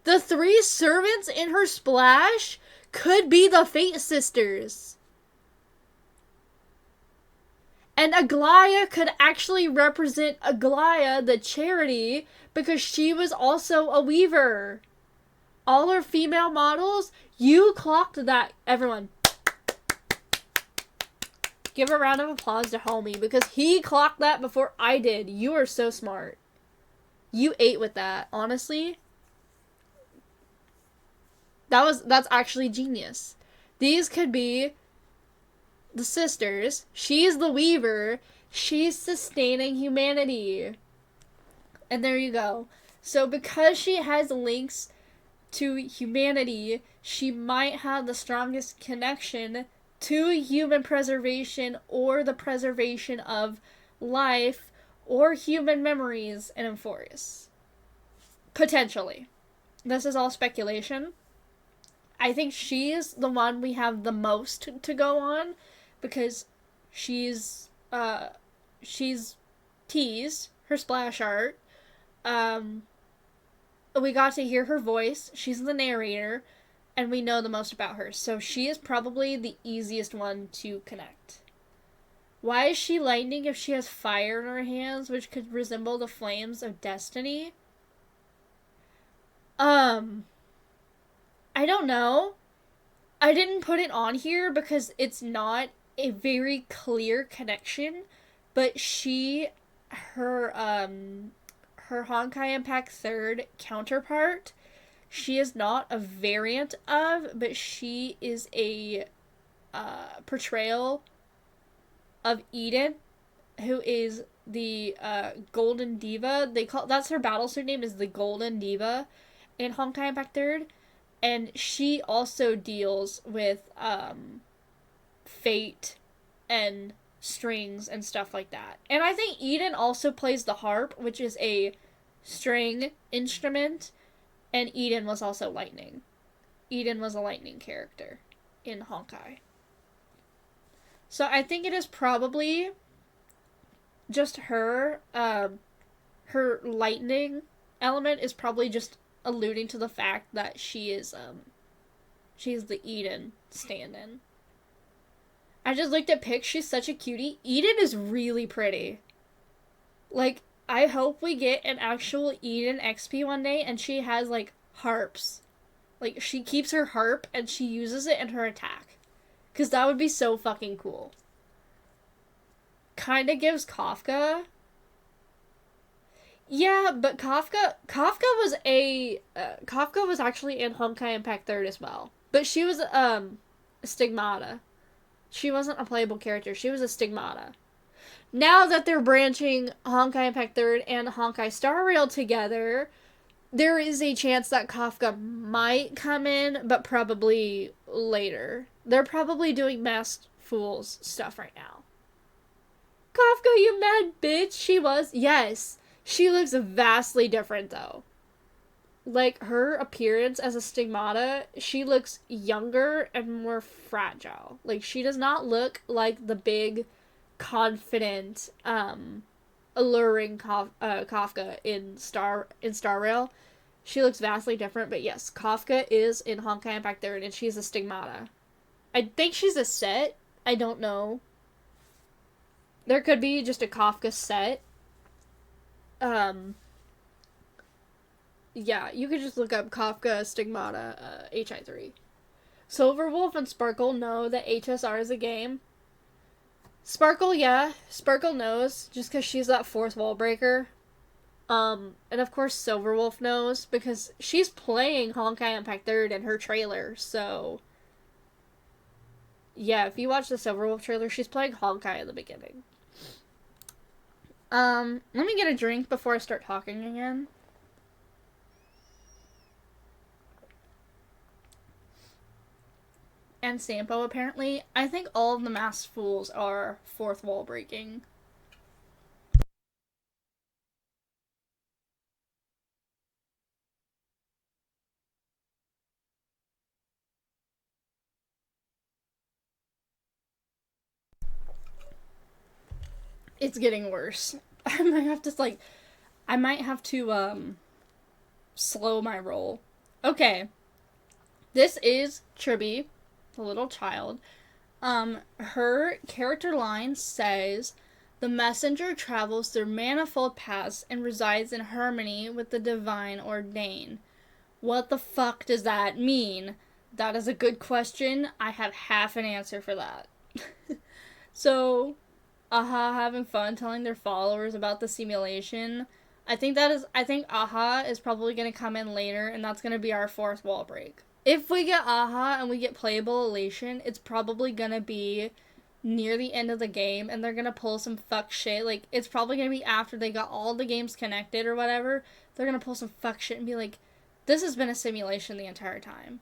The 3 servants in her splash could be the Fate Sisters. And Aglaia could actually represent Aglaia, the charity, because she was also a weaver. All our female models, you clocked that. Everyone, give a round of applause to homie, because he clocked that before I did. You are so smart. You ate with that, honestly. That's actually genius. These could be the sisters. She's the weaver. She's sustaining humanity. And there you go. So because she has links to humanity, she might have the strongest connection to human preservation or the preservation of life or human memories in Amphoreus. Potentially. This is all speculation. I think she's the one we have the most to go on because she's teased her splash art. We got to hear her voice. She's the narrator, and we know the most about her. So she is probably the easiest one to connect. Why is she lightning if she has fire in her hands, which could resemble the flames of destiny? I don't know. I didn't put it on here because it's not a very clear connection, but her Honkai Impact 3rd counterpart, she is not a variant of, but she is a portrayal of Eden, who is the Golden Diva. That's her battlesuit name, is the Golden Diva in Honkai Impact 3rd. And she also deals with fate and strings and stuff like that. And I think Eden also plays the harp, which is a string instrument. And Eden was also lightning. Eden was a lightning character in Honkai. So I think it is probably just her. Her lightning element is probably just alluding to the fact that she's the Eden stand-in. I just looked at pics. She's such a cutie. Eden is really pretty. Like, I hope we get an actual Eden XP one day and she has, like, harps. Like, she keeps her harp and she uses it in her attack. Because that would be so fucking cool. Kinda gives Kafka. Yeah, but Kafka was actually in Honkai Impact 3rd as well. But she was a stigmata. She wasn't a playable character. She was a stigmata. Now that they're branching Honkai Impact 3rd and Honkai Star Rail together, there is a chance that Kafka might come in, but probably later. They're probably doing Masked Fools stuff right now. Kafka, you mad bitch! She was. Yes. She looks vastly different, though. Like, her appearance as a stigmata, she looks younger and more fragile. Like, she does not look like the big, confident, alluring Kafka in Star Rail. She looks vastly different, but yes, Kafka is in Honkai Impact 3rd, and she's a stigmata. I think she's a set. I don't know. There could be just a Kafka set. Yeah, you could just look up Kafka Stigmata HI3. Silverwolf and Sparkle know that HSR is a game. Sparkle, yeah. Sparkle knows, just because she's that fourth wall breaker. And of course Silverwolf knows, because she's playing Honkai Impact 3rd in her trailer, so... Yeah, if you watch the Silverwolf trailer, she's playing Honkai in the beginning. Let me get a drink before I start talking again. and Sampo, apparently. I think all of the masked fools are fourth wall breaking. It's getting worse. I might have to slow my roll. Okay. This is Tribby, the little child. Her character line says, the messenger travels through manifold paths and resides in harmony with the divine ordain. What the fuck does that mean? That is a good question. I have half an answer for that. So, Aha having fun telling their followers about the simulation. I think Aha is probably going to come in later, and that's going to be our fourth wall break. If we get Aha and we get playable elation, it's probably going to be near the end of the game, and they're going to pull some fuck shit. Like, it's probably going to be after they got all the games connected or whatever. They're going to pull some fuck shit and be like, this has been a simulation the entire time.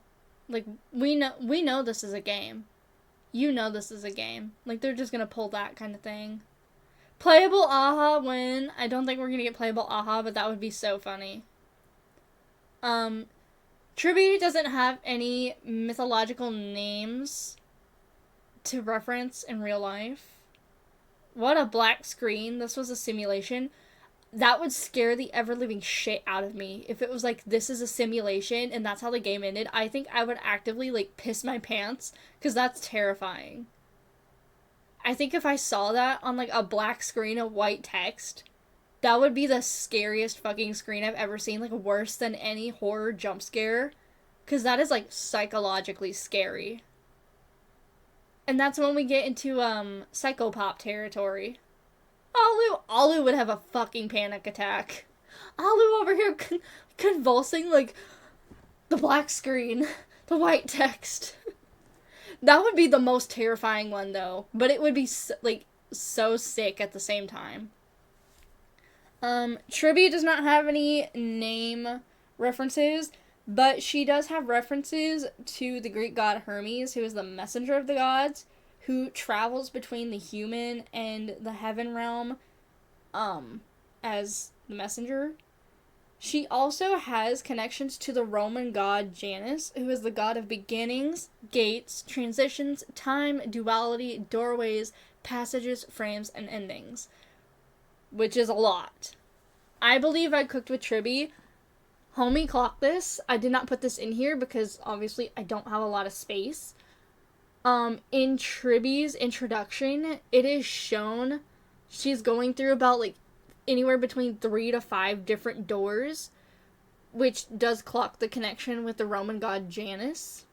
Like, we know this is a game. You know this is a game. Like, they're just gonna pull that kind of thing. Playable Aha win. I don't think we're gonna get playable Aha, but that would be so funny. Tribby doesn't have any mythological names to reference in real life. What a black screen. This was a simulation. That would scare the ever-living shit out of me. If it was like, this is a simulation and that's how the game ended, I think I would actively, like, piss my pants, because that's terrifying. I think if I saw that on, like, a black screen of white text, that would be the scariest fucking screen I've ever seen, like, worse than any horror jump scare, because that is, like, psychologically scary. And that's when we get into, psychopop territory. Alu would have a fucking panic attack. Alu over here convulsing like the black screen, the white text. That would be the most terrifying one though, but it would be so sick at the same time. Tribby does not have any name references, but she does have references to the Greek god Hermes, who is the messenger of the gods, who travels between the human and the heaven realm, as the messenger. She also has connections to the Roman god Janus, who is the god of beginnings, gates, transitions, time, duality, doorways, passages, frames, and endings. Which is a lot. I believe I cooked with Tribby. Homie, clock this. I did not put this in here because obviously I don't have a lot of space. In Tribby's introduction, it is shown she's going through about, like, anywhere between 3 to 5 different doors, which does clock the connection with the Roman god Janus.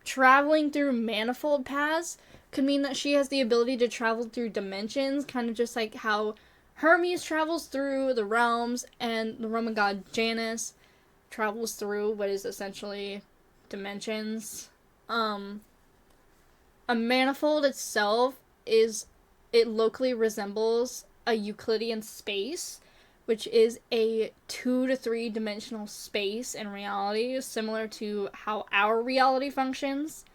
Traveling through manifold paths could mean that she has the ability to travel through dimensions, kind of just like how Hermes travels through the realms, and the Roman god Janus travels through what is essentially dimensions. A manifold itself it locally resembles a Euclidean space, which is a 2 to 3 dimensional space in reality, similar to how our reality functions.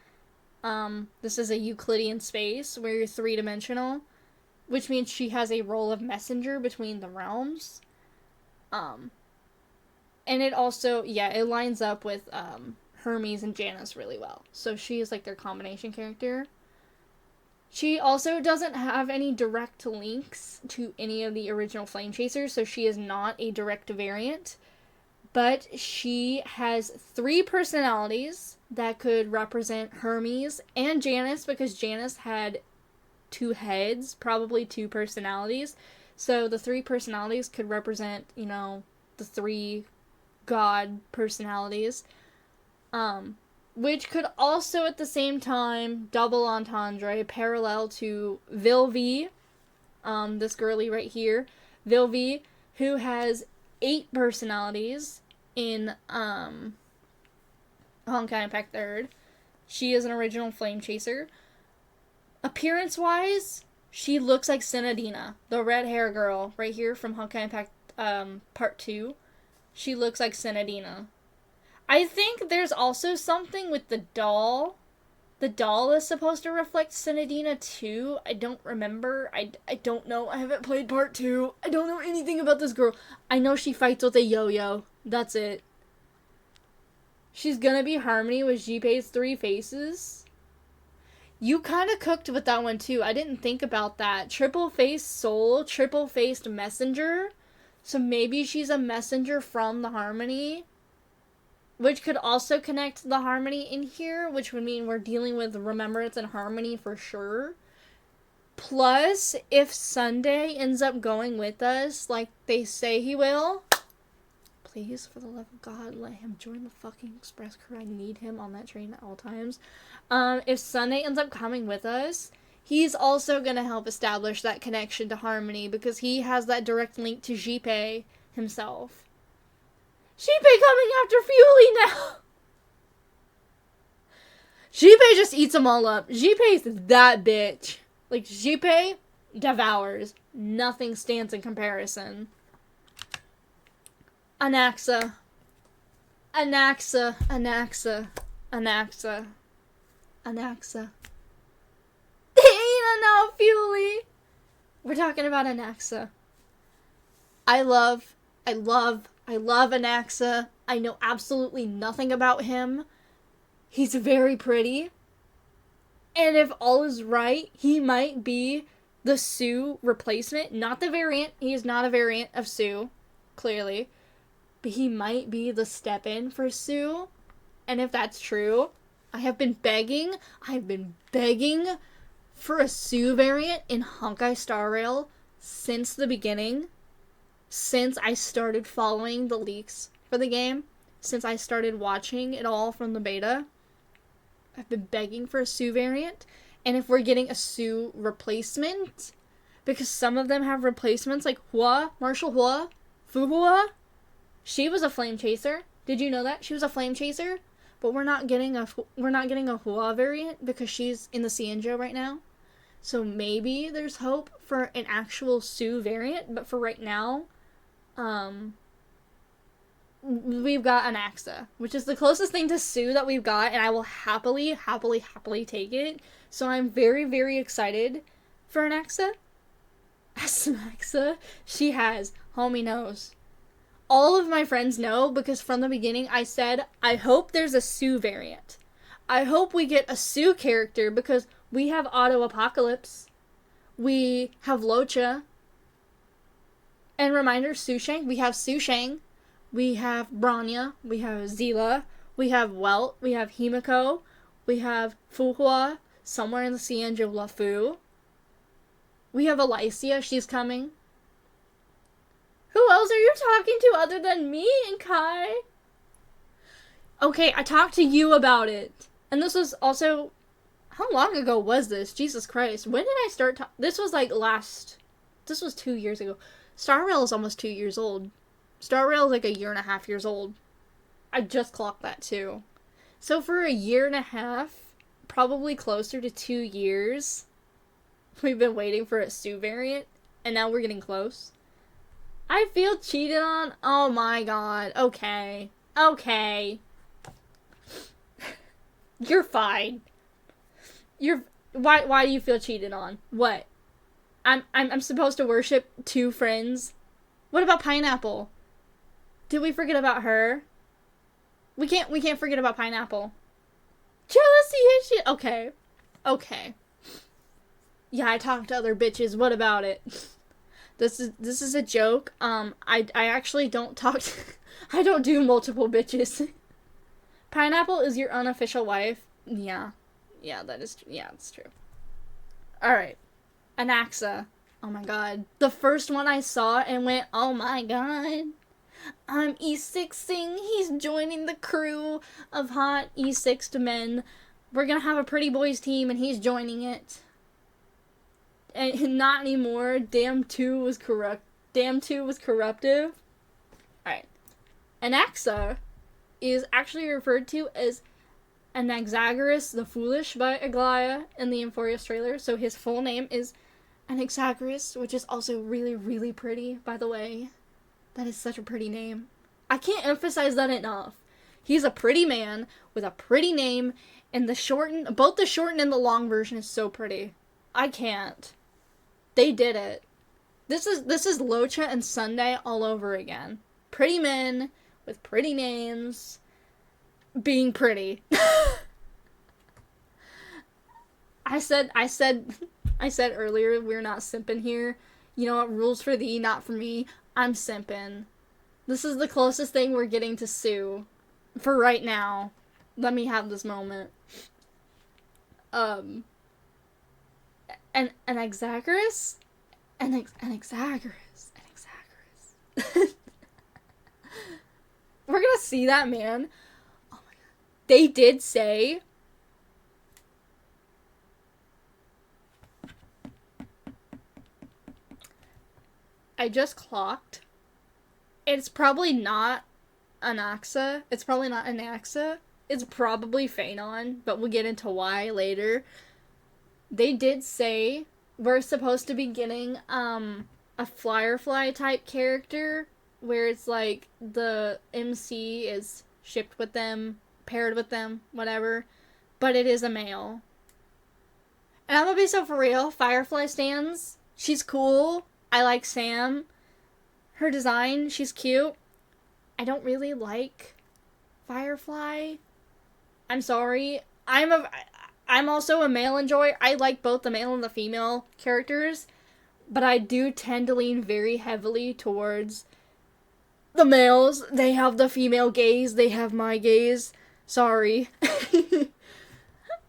This is a Euclidean space where you're 3-dimensional, which means she has a role of messenger between the realms. And it also, it lines up with, Hermes and Janus really well. So she is, like, their combination character. She also doesn't have any direct links to any of the original Flame Chasers, so she is not a direct variant. But she has 3 personalities that could represent Hermes and Janus, because Janus had 2 heads, probably 2 personalities. So the 3 personalities could represent, the 3 god personalities. Which could also at the same time double entendre parallel to Vilvi, this girly right here, Vilvi, who has 8 personalities in Honkai Impact 3rd. She is an original Flame Chaser. Appearance-wise, she looks like Cinedina, the red hair girl right here from Honkai Impact Part 2. She looks like Cinedina. I think there's also something with the doll. The doll is supposed to reflect Cinedina too. I don't remember. I don't know. I haven't played part 2. I don't know anything about this girl. I know she fights with a yo-yo. That's it. She's gonna be Harmony with Gunpei's 3 faces. You kind of cooked with that one too. I didn't think about that. Triple-faced soul, triple-faced messenger. So maybe she's a messenger from the Harmony, which could also connect the Harmony in here, which would mean we're dealing with Remembrance and Harmony for sure. Plus, if Sunday ends up going with us, like they say he will, please, for the love of God, let him join the fucking express crew. I need him on that train at all times. If Sunday ends up coming with us, he's also gonna help establish that connection to Harmony, because he has that direct link to Gunpei himself. Gunpei coming after Fury now! Gunpei just eats them all up. Gunpei's that bitch. Like, Gunpei devours. Nothing stands in comparison. Anaxa. Anaxa. Anaxa. Anaxa. Anaxa. Dana, no, Fury! We're talking about Anaxa. I love Anaxa. I know absolutely nothing about him. He's very pretty. And if all is right, he might be the Sue replacement. Not the variant. He is not a variant of Sue, clearly. But he might be the step-in for Sue. And if that's true, I have been begging for a Sue variant in Honkai Star Rail since the beginning. Since I started following the leaks for the game, since I started watching it all from the beta, I've been begging for a Sue variant. And if we're getting a Sue replacement, because some of them have replacements, like Hua, Marshall Hua, Fu Hua, she was a flame chaser. Did you know that? She was a flame chaser, but we're not getting a Hua variant because she's in the Cienjo right now. So maybe there's hope for an actual Sue variant, but for right now, we've got Anaxa, which is the closest thing to Sue that we've got, and I will happily take it. So I'm very, very excited for Anaxa. Anaxa, she has, homie knows. All of my friends know, because from the beginning I said, I hope there's a Sue variant. I hope we get a Sue character, because we have Auto Apocalypse. We have Locha. And reminder, Sushang. We have Sushang. We have Bronya. We have Zila. We have Welt. We have Himiko. We have Fuhua. Somewhere in the Cienjo LaFu. We have Alicia. She's coming. Who else are you talking to other than me and Kai? Okay, I talked to you about it. And this was also... How long ago was this? Jesus Christ. When did I start This was like This was 2 years ago. Star Rail is almost 2 years old. Star Rail is like 1.5 years old. I just clocked that too. So for 1.5 years, probably closer to 2 years, we've been waiting for a Sue variant, and now we're getting close. I feel cheated on? Oh my god. Okay. Okay. You're fine. Why do you feel cheated on? What? I'm supposed to worship 2 friends? What about Pineapple? Did we forget about her? We can't forget about Pineapple. Jealousy issue. Okay. Okay. Yeah, I talked to other bitches. What about it? This is a joke. I actually don't talk to, I don't do multiple bitches. Pineapple is your unofficial wife? Yeah. Yeah, that's true. Alright. Anaxa. Oh my god. The first one I saw and went, oh my god. I'm E6ing. He's joining the crew of hot E6'd men. We're gonna have a pretty boys team and he's joining it. And not anymore. Damn 2 was corrupt. Damn 2 was corruptive. Alright. Anaxa is actually referred to as Anaxagoras the Foolish by Aglaia in the Amphoreus trailer. So his full name is Anaxagoras, which is also really, really pretty, by the way. That is such a pretty name. I can't emphasize that enough. He's a pretty man with a pretty name, and both the shortened and the long version is so pretty. I can't. They did it. This is Locha and Sunday all over again. Pretty men with pretty names being pretty. I said earlier we're not simping here. You know what? Rules for thee, not for me. I'm simping. This is the closest thing we're getting to Sue. For right now. Let me have this moment. An Exagerous? An Exagerous. We're gonna see that man. Oh my god. They did say... I just clocked. It's probably not Anaxa. It's probably not Anaxa. It's probably Phanon, but we'll get into why later. They did say we're supposed to be getting a Firefly type character where it's like the MC is shipped with them, paired with them, whatever, but it is a male. And I'm gonna be so for real, Firefly stands. She's cool. I like Sam. Her design, she's cute. I don't really like Firefly. I'm sorry. I'm also a male enjoyer. I like both the male and the female characters, but I do tend to lean very heavily towards the males. They have the female gaze. They have my gaze. Sorry.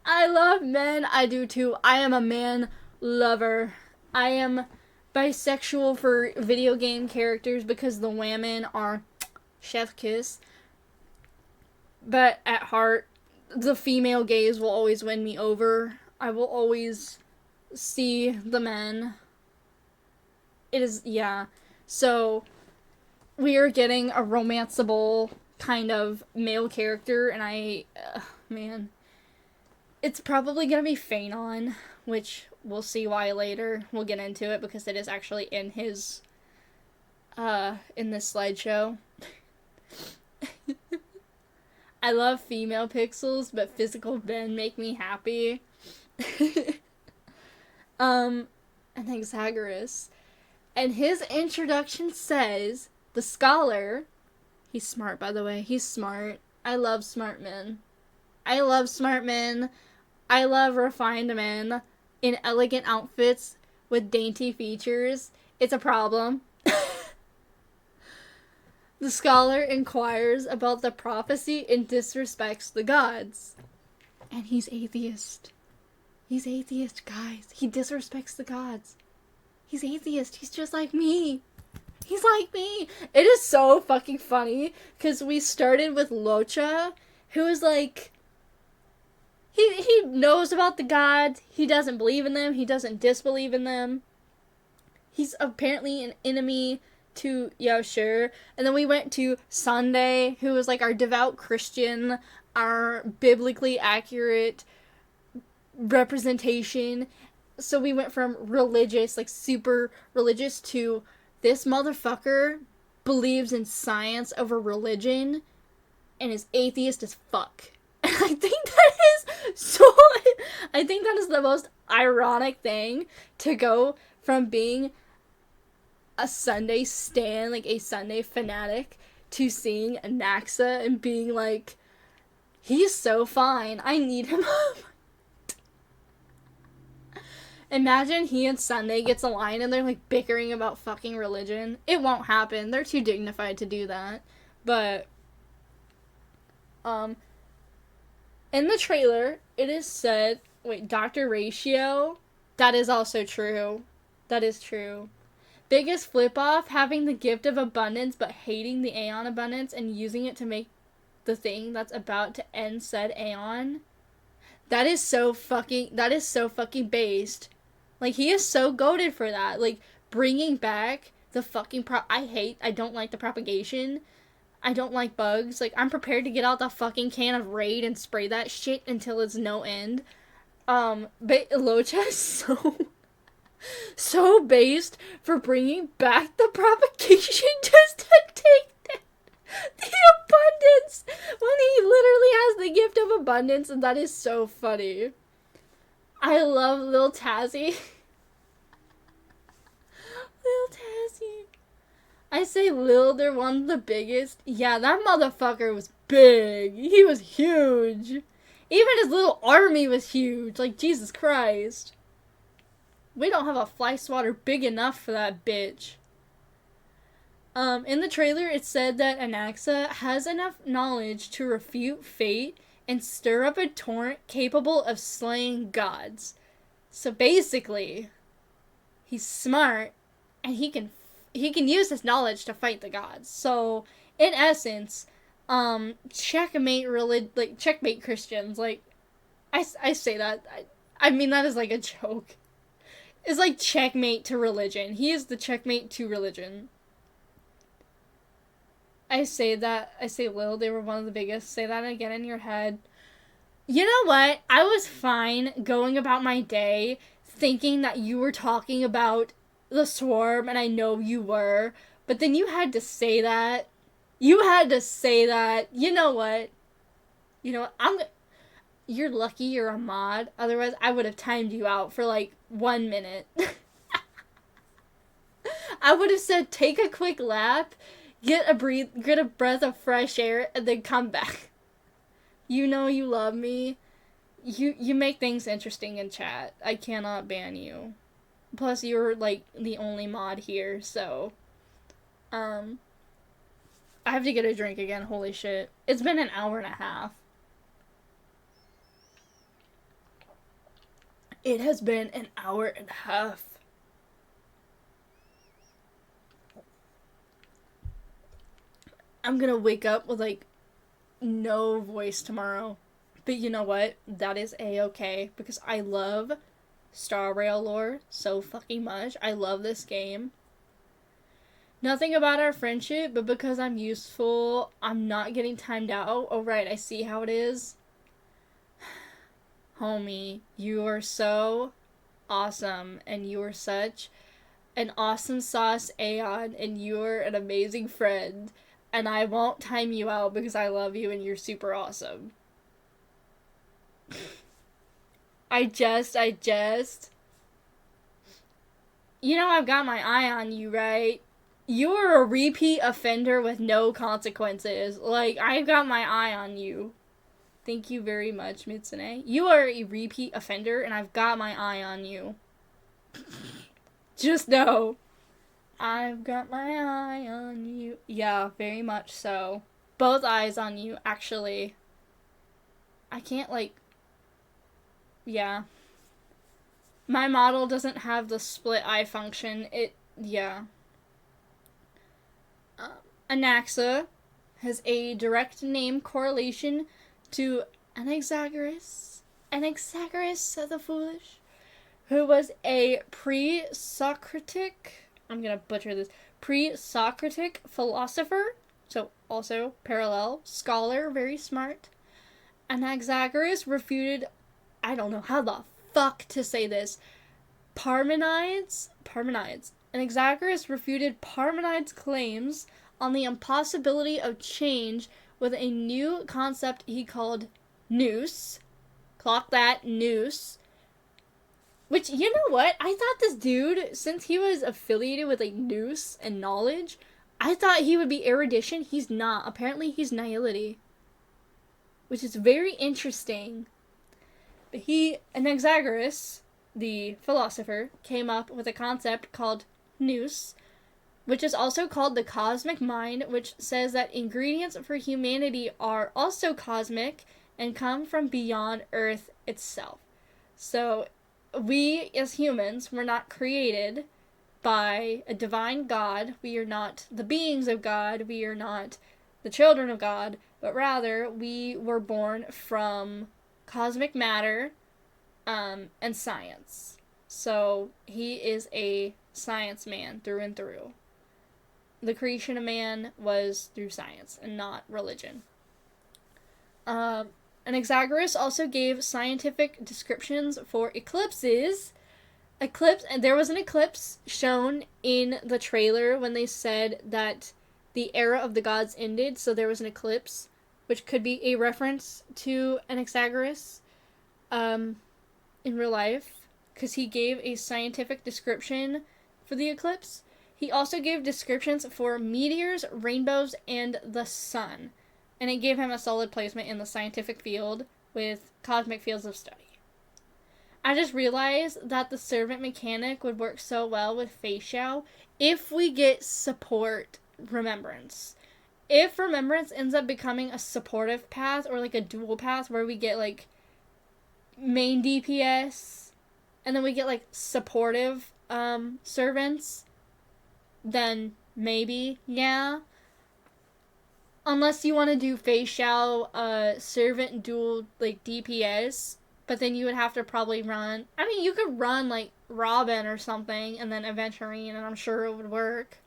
I love men. I do too. I am a man lover. I am bisexual for video game characters because the women are chef kiss. But at heart, the female gaze will always win me over. I will always see the men. It is, yeah. So, we are getting a romanceable kind of male character, and man. It's probably gonna be Phanon, which we'll see why later. We'll get into it because it is actually in his, in this slideshow. I love female pixels, but physical men make me happy. An Exagerous. And his introduction says, the scholar, he's smart by the way, he's smart. I love smart men. I love smart men. I love refined men in elegant outfits with dainty features. It's a problem. The scholar inquires about the prophecy and disrespects the gods. And he's atheist. He's atheist, guys. He disrespects the gods. He's atheist. He's just like me. He's like me. It is so fucking funny, because we started with Locha, who is like... He knows about the gods. He doesn't believe in them. He doesn't disbelieve in them. He's apparently an enemy to Yaoshir. And then we went to Sunday, who was like our devout Christian, our biblically accurate representation. So we went from religious, like super religious, to this motherfucker believes in science over religion and is atheist as fuck. And I think that is the most ironic thing, to go from being a Sunday stan, like a Sunday fanatic, to seeing Anaxa and being like, he's so fine, I need him. Imagine he and Sunday gets a line and they're like bickering about fucking religion. It won't happen. They're too dignified to do that. But, in the trailer, it is said, Dr. Ratio, that is also true. That is true. Biggest flip-off, having the gift of abundance but hating the Aeon abundance and using it to make the thing that's about to end said Aeon. That is so fucking based. Like, he is so goated for that. Like, bringing back the fucking I don't like the propagation. I don't like bugs. Like, I'm prepared to get out the fucking can of Raid and spray that shit until it's no end. But Locha is so based for bringing back the propagation just to take that. The abundance! When he literally has the gift of abundance, and that is so funny. I love Lil Tazzy. Lil Tazzy. I say Lil, they're one of the biggest. Yeah, that motherfucker was big. He was huge. Even his little army was huge. Like, Jesus Christ. We don't have a fly swatter big enough for that bitch. In the trailer, it said that Anaxa has enough knowledge to refute fate and stir up a torrent capable of slaying gods. So basically, he's smart, and he can use his knowledge to fight the gods. So, in essence, checkmate checkmate Christians. Like, I say that. I mean that is like a joke. It's like checkmate to religion. He is the checkmate to religion. I say Lil, they were one of the biggest. Say that again in your head. You know what? I was fine going about my day thinking that you were talking about the Swarm, and I know you were, but then you had to say that. You had to say that. You know what? You're lucky you're a mod. Otherwise, I would have timed you out for like 1 minute. I would have said, take a quick lap, get a breath of fresh air, and then come back. You know you love me. You make things interesting in chat. I cannot ban you. Plus, you're like the only mod here, so I have to get a drink again. Holy shit. It's been an hour and a half. It has been an hour and a half. I'm gonna wake up with like no voice tomorrow. But you know what? That is a-okay, because I love Star Rail lore so fucking much. I love this game. Nothing about our friendship, but because I'm useful, I'm not getting timed out. Oh right, I see how it is. Homie, you are so awesome, and you are such an awesome sauce Aeon, and you're an amazing friend, and I won't time you out because I love you and you're super awesome. I just you know I've got my eye on you, right? You're a repeat offender with no consequences. Like, I've got my eye on you. Thank you very much, Mitsune. You are a repeat offender, and I've got my eye on you. Just know. I've got my eye on you. Yeah, very much so. Both eyes on you, actually. I can't, like... Yeah. My model doesn't have the split eye function. Yeah. Anaxa has a direct name correlation to Anaxagoras the Foolish, who was a pre-Socratic, I'm gonna butcher this, pre-Socratic philosopher, so also parallel, scholar, very smart. Anaxagoras refuted, I don't know how the fuck to say this, Parmenides. Anaxagoras refuted Parmenides' claims on the impossibility of change with a new concept he called nous. Clock that, nous. Which, you know what? I thought this dude, since he was affiliated with, like, nous and knowledge, I thought he would be erudition. He's not. Apparently, he's nihility. Which is very interesting. But Anaxagoras, the philosopher, came up with a concept called nous, which is also called the cosmic mind, which says that ingredients for humanity are also cosmic and come from beyond Earth itself. So, we as humans were not created by a divine God. We are not the beings of God. We are not the children of God, but rather we were born from cosmic matter and science. So, he is a science man through and through. The creation of man was through science and not religion. Anaxagoras also gave scientific descriptions for eclipses. There was an eclipse shown in the trailer when they said that the era of the gods ended, so there was an eclipse, which could be a reference to Anaxagoras in real life, because he gave a scientific description for the eclipse. He also gave descriptions for meteors, rainbows, and the sun, and it gave him a solid placement in the scientific field with cosmic fields of study. I just realized that the servant mechanic would work so well with Fei Xiao if we get support remembrance. If remembrance ends up becoming a supportive path or like a dual path where we get like main DPS and then we get like supportive servants, then maybe, yeah. Unless you want to do Fei Xiao servant dual like DPS, but then you would have to probably run, I mean, you could run like Robin or something and then Aventurine, and I'm sure it would work.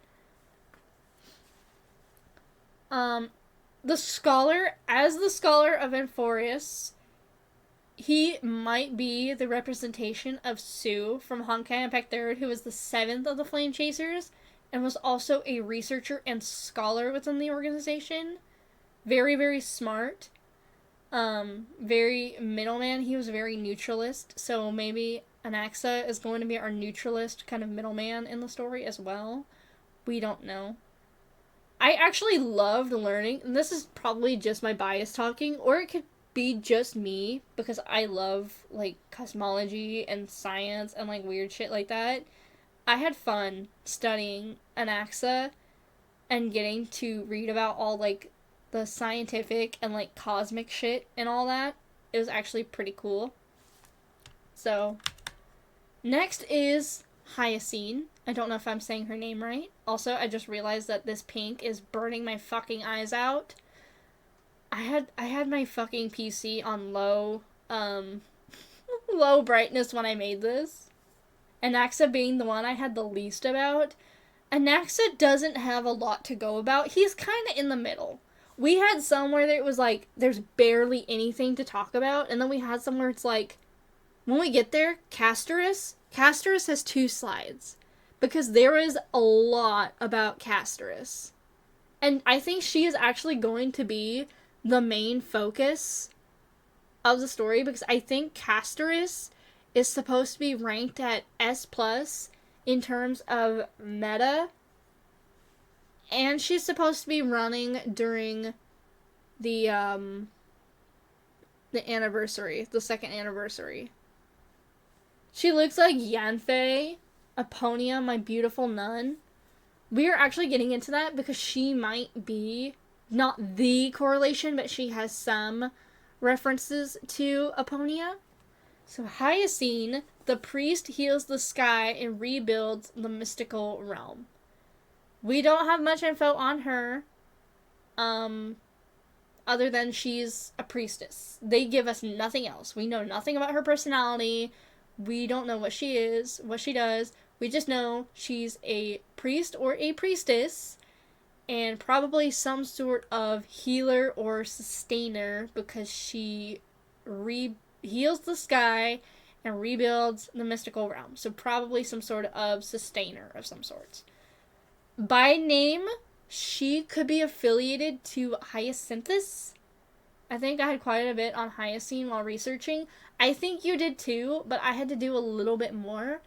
The scholar, as the scholar of Amphoreus, he might be the representation of Sue from Honkai Impact 3rd, who was the 7th of the Flame Chasers, and was also a researcher and scholar within the organization. Very, very smart. Very middleman. He was very neutralist, so maybe Anaxa is going to be our neutralist kind of middleman in the story as well. We don't know. I actually loved learning, and this is probably just my bias talking, or it could be just me, because I love, like, cosmology and science and, like, weird shit like that. I had fun studying Anaxa and getting to read about all, like, the scientific and, like, cosmic shit and all that. It was actually pretty cool. So, next is Hyacine. I don't know if I'm saying her name right. Also, I just realized that this pink is burning my fucking eyes out. I had my fucking PC on low brightness when I made this. Anaxa being the one I had the least about. Anaxa doesn't have a lot to go about. He's kind of in the middle. We had some where it was like, there's barely anything to talk about, and then we had some where it's like, when we get there, Castorus has 2 slides. Because there is a lot about Castorus. And I think she is actually going to be the main focus of the story, because I think Castorus is supposed to be ranked at S+ in terms of meta, and she's supposed to be running during the anniversary, the 2nd anniversary. She looks like Yanfei, Aponia, my beautiful nun. We are actually getting into that because she might be not the correlation, but she has some references to Aponia. So Hyacine, the priest, heals the sky and rebuilds the mystical realm. We don't have much info on her, other than she's a priestess. They give us nothing else. We know nothing about her personality. We don't know what she is, what she does. We just know she's a priest or a priestess, and probably some sort of healer or sustainer, because she heals the sky and rebuilds the mystical realm. So probably some sort of sustainer of some sorts. By name, she could be affiliated to Hyacinthus. I think I had quite a bit on Hyacine while researching. I think you did too, but I had to do a little bit more.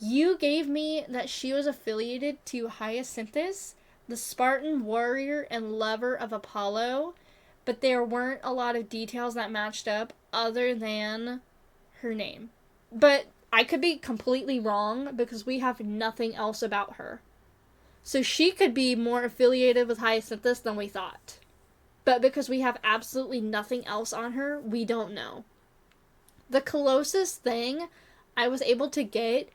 You gave me that she was affiliated to Hyacinthus, the Spartan warrior and lover of Apollo, but there weren't a lot of details that matched up other than her name. But I could be completely wrong because we have nothing else about her. So she could be more affiliated with Hyacinthus than we thought. But because we have absolutely nothing else on her, we don't know. The closest thing I was able to get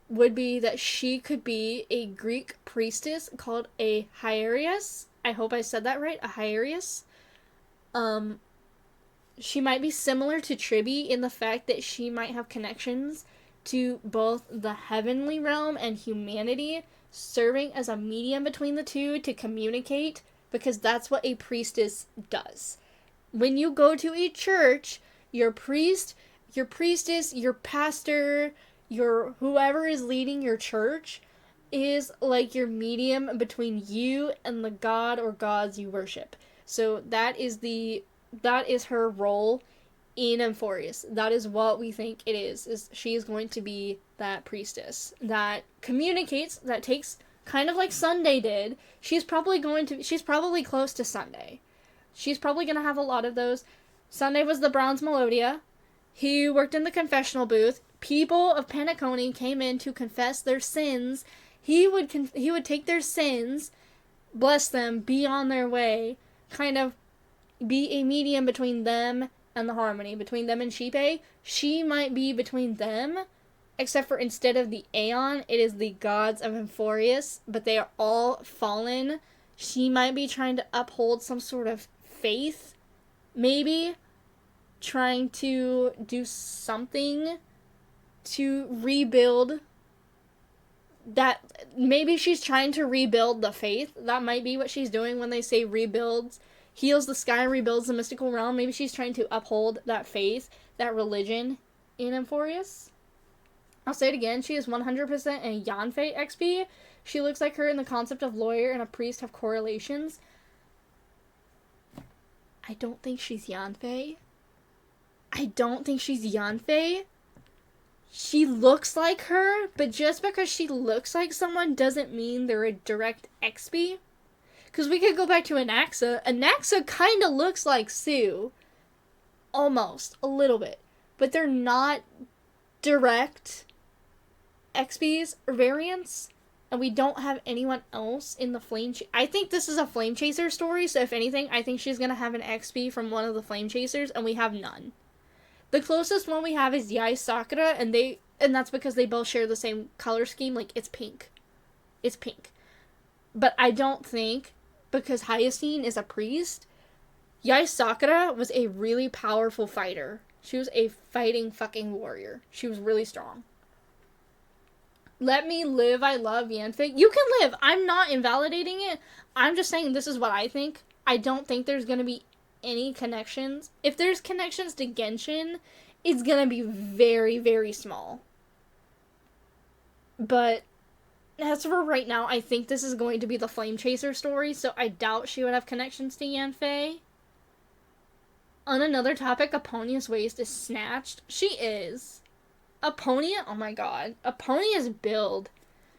would be that she could be a Greek priestess called a Hiereus. I hope I said that right, a Hiereus. She might be similar to Tribby in the fact that she might have connections to both the heavenly realm and humanity, serving as a medium between the two to communicate, because that's what a priestess does. When you go to a church, your priest, your priestess, your pastor, your whoever is leading your church, is like your medium between you and the god or gods you worship. So that is her role in Amphoreus. That is what we think it is she is going to be that priestess that communicates, that takes, kind of like Sunday did. She's probably close to Sunday. She's probably going to have a lot of those. Sunday was the bronze Melodia. He worked in the confessional booth. People of Penacony came in to confess their sins. He would take their sins, bless them, be on their way, kind of be a medium between them and the harmony, between them and Sheepe. She might be between them, except for instead of the Aeon, it is the gods of Amphoreus, but they are all fallen. She might be trying to uphold some sort of faith, maybe trying to do something to rebuild that. Maybe she's trying to rebuild the faith. That might be what she's doing when they say rebuilds, heals the sky, rebuilds the mystical realm. Maybe she's trying to uphold that faith, that religion in Amphoreus. I'll say it again, she is 100% a Yanfei XP. She looks like her in the concept of lawyer and a priest have correlations. I don't think she's Yanfei. She looks like her, but just because she looks like someone doesn't mean they're a direct XP. Because we could go back to Anaxa. Anaxa kind of looks like Sue. Almost. A little bit. But they're not direct XPs or variants. And we don't have anyone else in the Flame I think this is a Flame Chaser story, so if anything, I think she's going to have an XP from one of the Flame Chasers, and we have none. The closest one we have is Yai Sakura, and that's because they both share the same color scheme. Like, it's pink. It's pink. But I don't think, because Hyacinth is a priest, Yai Sakura was a really powerful fighter. She was a fighting fucking warrior. She was really strong. Let me live, I love Yanfei. You can live. I'm not invalidating it. I'm just saying this is what I think. I don't think there's going to be any connections. If there's connections to Genshin, it's going to be very, very small. But as for right now, I think this is going to be the Flame Chaser story, so I doubt she would have connections to Yanfei. On another topic, Eponia's waist is snatched. She is. Eponia, oh my god. Eponia's build.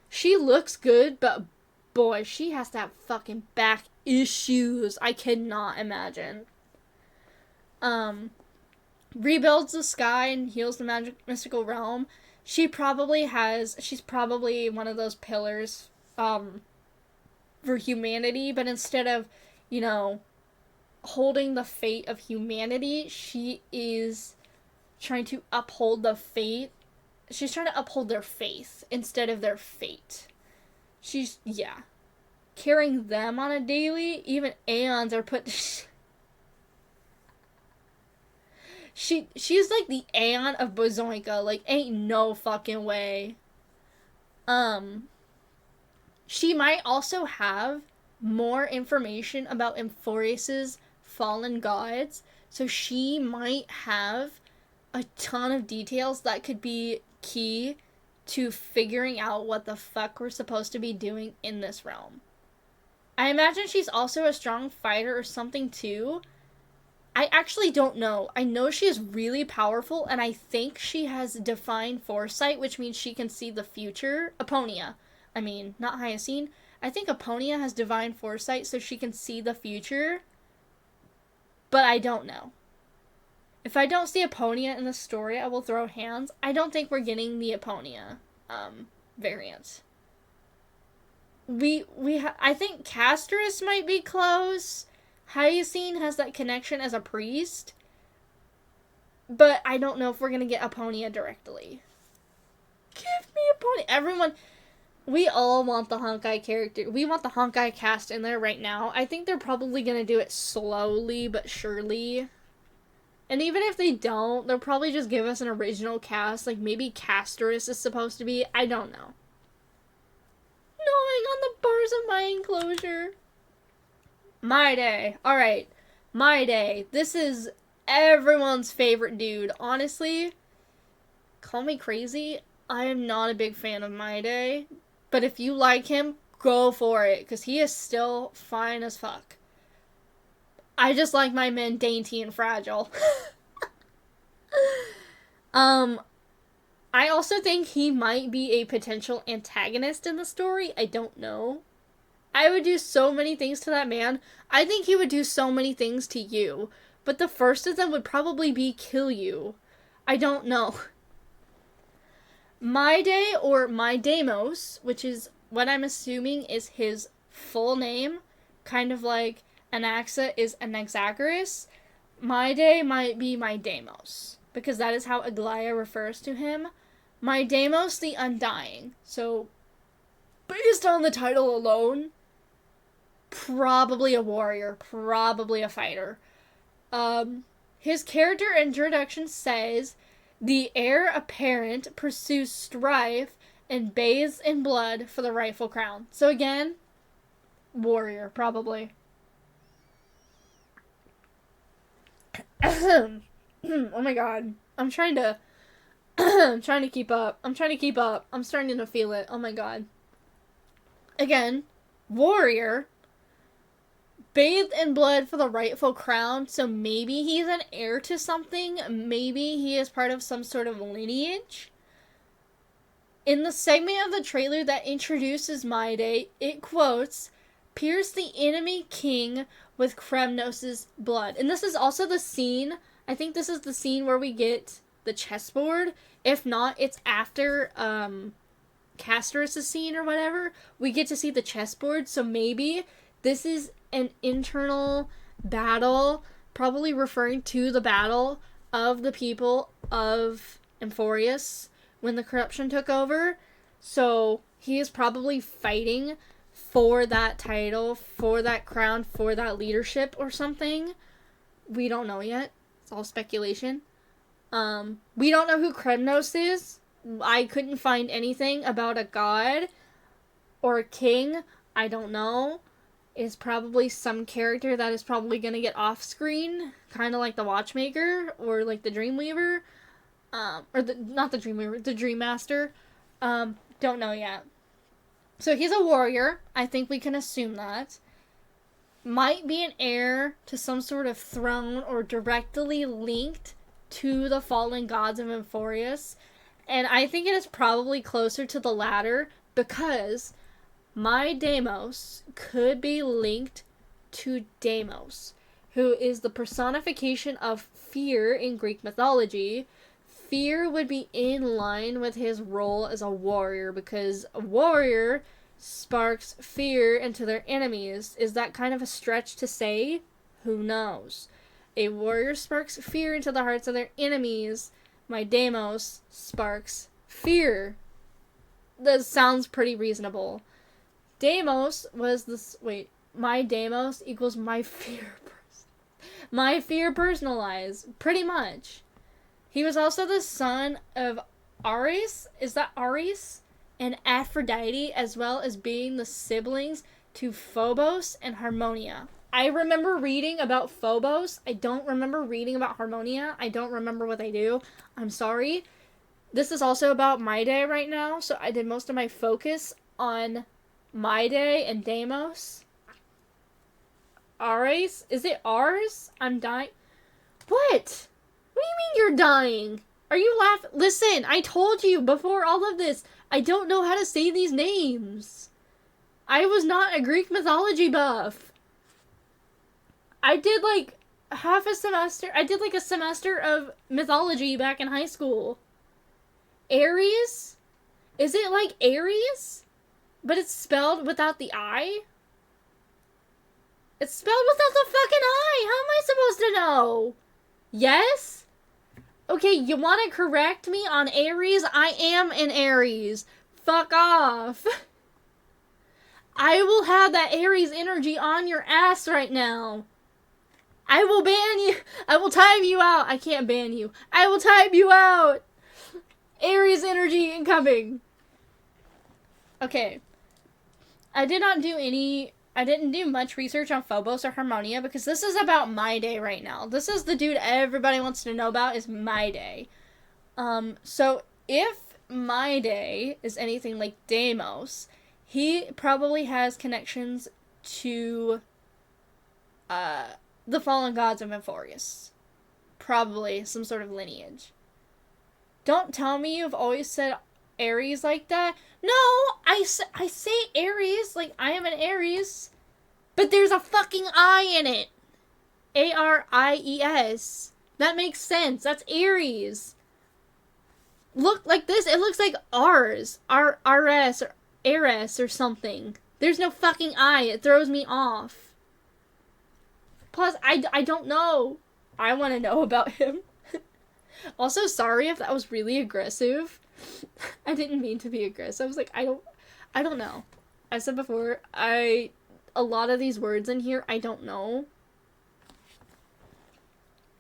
She looks good, but boy, she has to have fucking back issues. I cannot imagine. Rebuilds the sky and heals the mystical realm. She's probably one of those pillars, for humanity, but instead of, holding the fate of humanity, she is trying to uphold the fate. She's trying to uphold their faith instead of their fate. Carrying them on a daily. Even Aeons are put. She's like the Aeon of Bozoinka. Like, ain't no fucking way. She might also have more information about Amphoreus's fallen gods. So she might have a ton of details that could be key to figuring out what the fuck we're supposed to be doing in this realm. I imagine she's also a strong fighter or something too. I actually don't know. I know she is really powerful, and I think she has divine foresight, which means she can see the future. Eponia. I mean, not Hyacinth. I think Eponia has divine foresight, so she can see the future. But I don't know. If I don't see Eponia in the story, I will throw hands. I don't think we're getting the Eponia variant. I think Casterus might be close. Hyacinth has that connection as a priest. But I don't know if we're going to get Eponia directly. Give me Eponia. Everyone, we all want the Honkai character. We want the Honkai cast in there right now. I think they're probably going to do it slowly but surely. And even if they don't, they'll probably just give us an original cast. Like, maybe Casterus is supposed to be. I don't know. Gnawing on the bars of my enclosure. My Day. Alright. My Day. This is everyone's favorite dude. Honestly, call me crazy. I am not a big fan of My Day. But if you like him, go for it, because he is still fine as fuck. I just like my men dainty and fragile. I also think he might be a potential antagonist in the story. I don't know. I would do so many things to that man. I think he would do so many things to you. But the first of them would probably be kill you. I don't know. My Day, or My Deimos, which is what I'm assuming is his full name, kind of like Anaxa is Anaxagoras, My Day might be My Deimos, because that is how Aglaia refers to him. My Deimos the Undying. So, based on the title alone, probably a warrior, probably a fighter. His character introduction says, the heir apparent pursues strife and bathes in blood for the rightful crown. So again, warrior, probably. Oh my god. I'm trying to keep up. I'm starting to feel it. Oh my god. Again, warrior, bathed in blood for the rightful crown, so maybe he's an heir to something. Maybe he is part of some sort of lineage. In the segment of the trailer that introduces My Day, it quotes, "Pierce the enemy king with Kremnos' blood." And this is also the scene, I think this is the scene where we get the chessboard. If not, it's after Castorus' scene or whatever. We get to see the chessboard, so maybe this is an internal battle, probably referring to the battle of the people of Amphoreus when the corruption took over. So he is probably fighting for that title, for that crown, for that leadership or something. We don't know yet. It's all speculation. We don't know who Kremnos is. I couldn't find anything about a god or a king. I don't know. Is probably some character that is probably going to get off screen, kind of like the Watchmaker or like the Dreamweaver, not the Dreamweaver, the Dream Master. Don't know yet. So he's a warrior. I think we can assume that. Might be an heir to some sort of throne or directly linked to the fallen gods of Amphoreus. And I think it is probably closer to the latter because My Deimos could be linked to Deimos, who is the personification of fear in Greek mythology. Fear would be in line with his role as a warrior, because a warrior sparks fear into their enemies. Is that kind of a stretch to say? Who knows? A warrior sparks fear into the hearts of their enemies. My Deimos sparks fear. That sounds pretty reasonable. Deimos was this. Wait, My Deimos equals my fear. My fear personalized, pretty much. He was also the son of Ares. Is that Ares? And Aphrodite, as well as being the siblings to Phobos and Harmonia. I remember reading about Phobos. I don't remember reading about Harmonia. I don't remember what they do. I'm sorry. This is also about My Day right now, so I did most of my focus on My Day and Deimos. Ares? Is it ours? I'm dying. What? What do you mean you're dying? Are you laughing? Listen, I told you before all of this, I don't know how to say these names. I was not a Greek mythology buff. I did like half a semester. I did like a semester of mythology back in high school. Aries? Is it like Aries? But it's spelled without the I? It's spelled without the fucking I! How am I supposed to know? Yes? Okay, you want to correct me on Aries? I am an Aries. Fuck off. I will have that Aries energy on your ass right now. I will ban you. I will time you out. I can't ban you. I will time you out. Aries energy incoming. Okay. I didn't do much research on Phobos or Harmonia because this is about My Day right now. This is the dude everybody wants to know about is My Day. So if My Day is anything like Deimos, He probably has connections to the fallen gods of Amphoreus. Probably some sort of lineage. Don't tell me you've always said Aries like that. No, I say Aries like I am an Aries. But there's a fucking I in it. Aries. That makes sense. That's Aries. Look like this. It looks like RS or Ares or something. There's no fucking I. It throws me off. Plus, I don't know. I want to know about him. Also, sorry if that was really aggressive. I didn't mean to be aggressive. I was like, I don't know. I said before, a lot of these words in here, I don't know.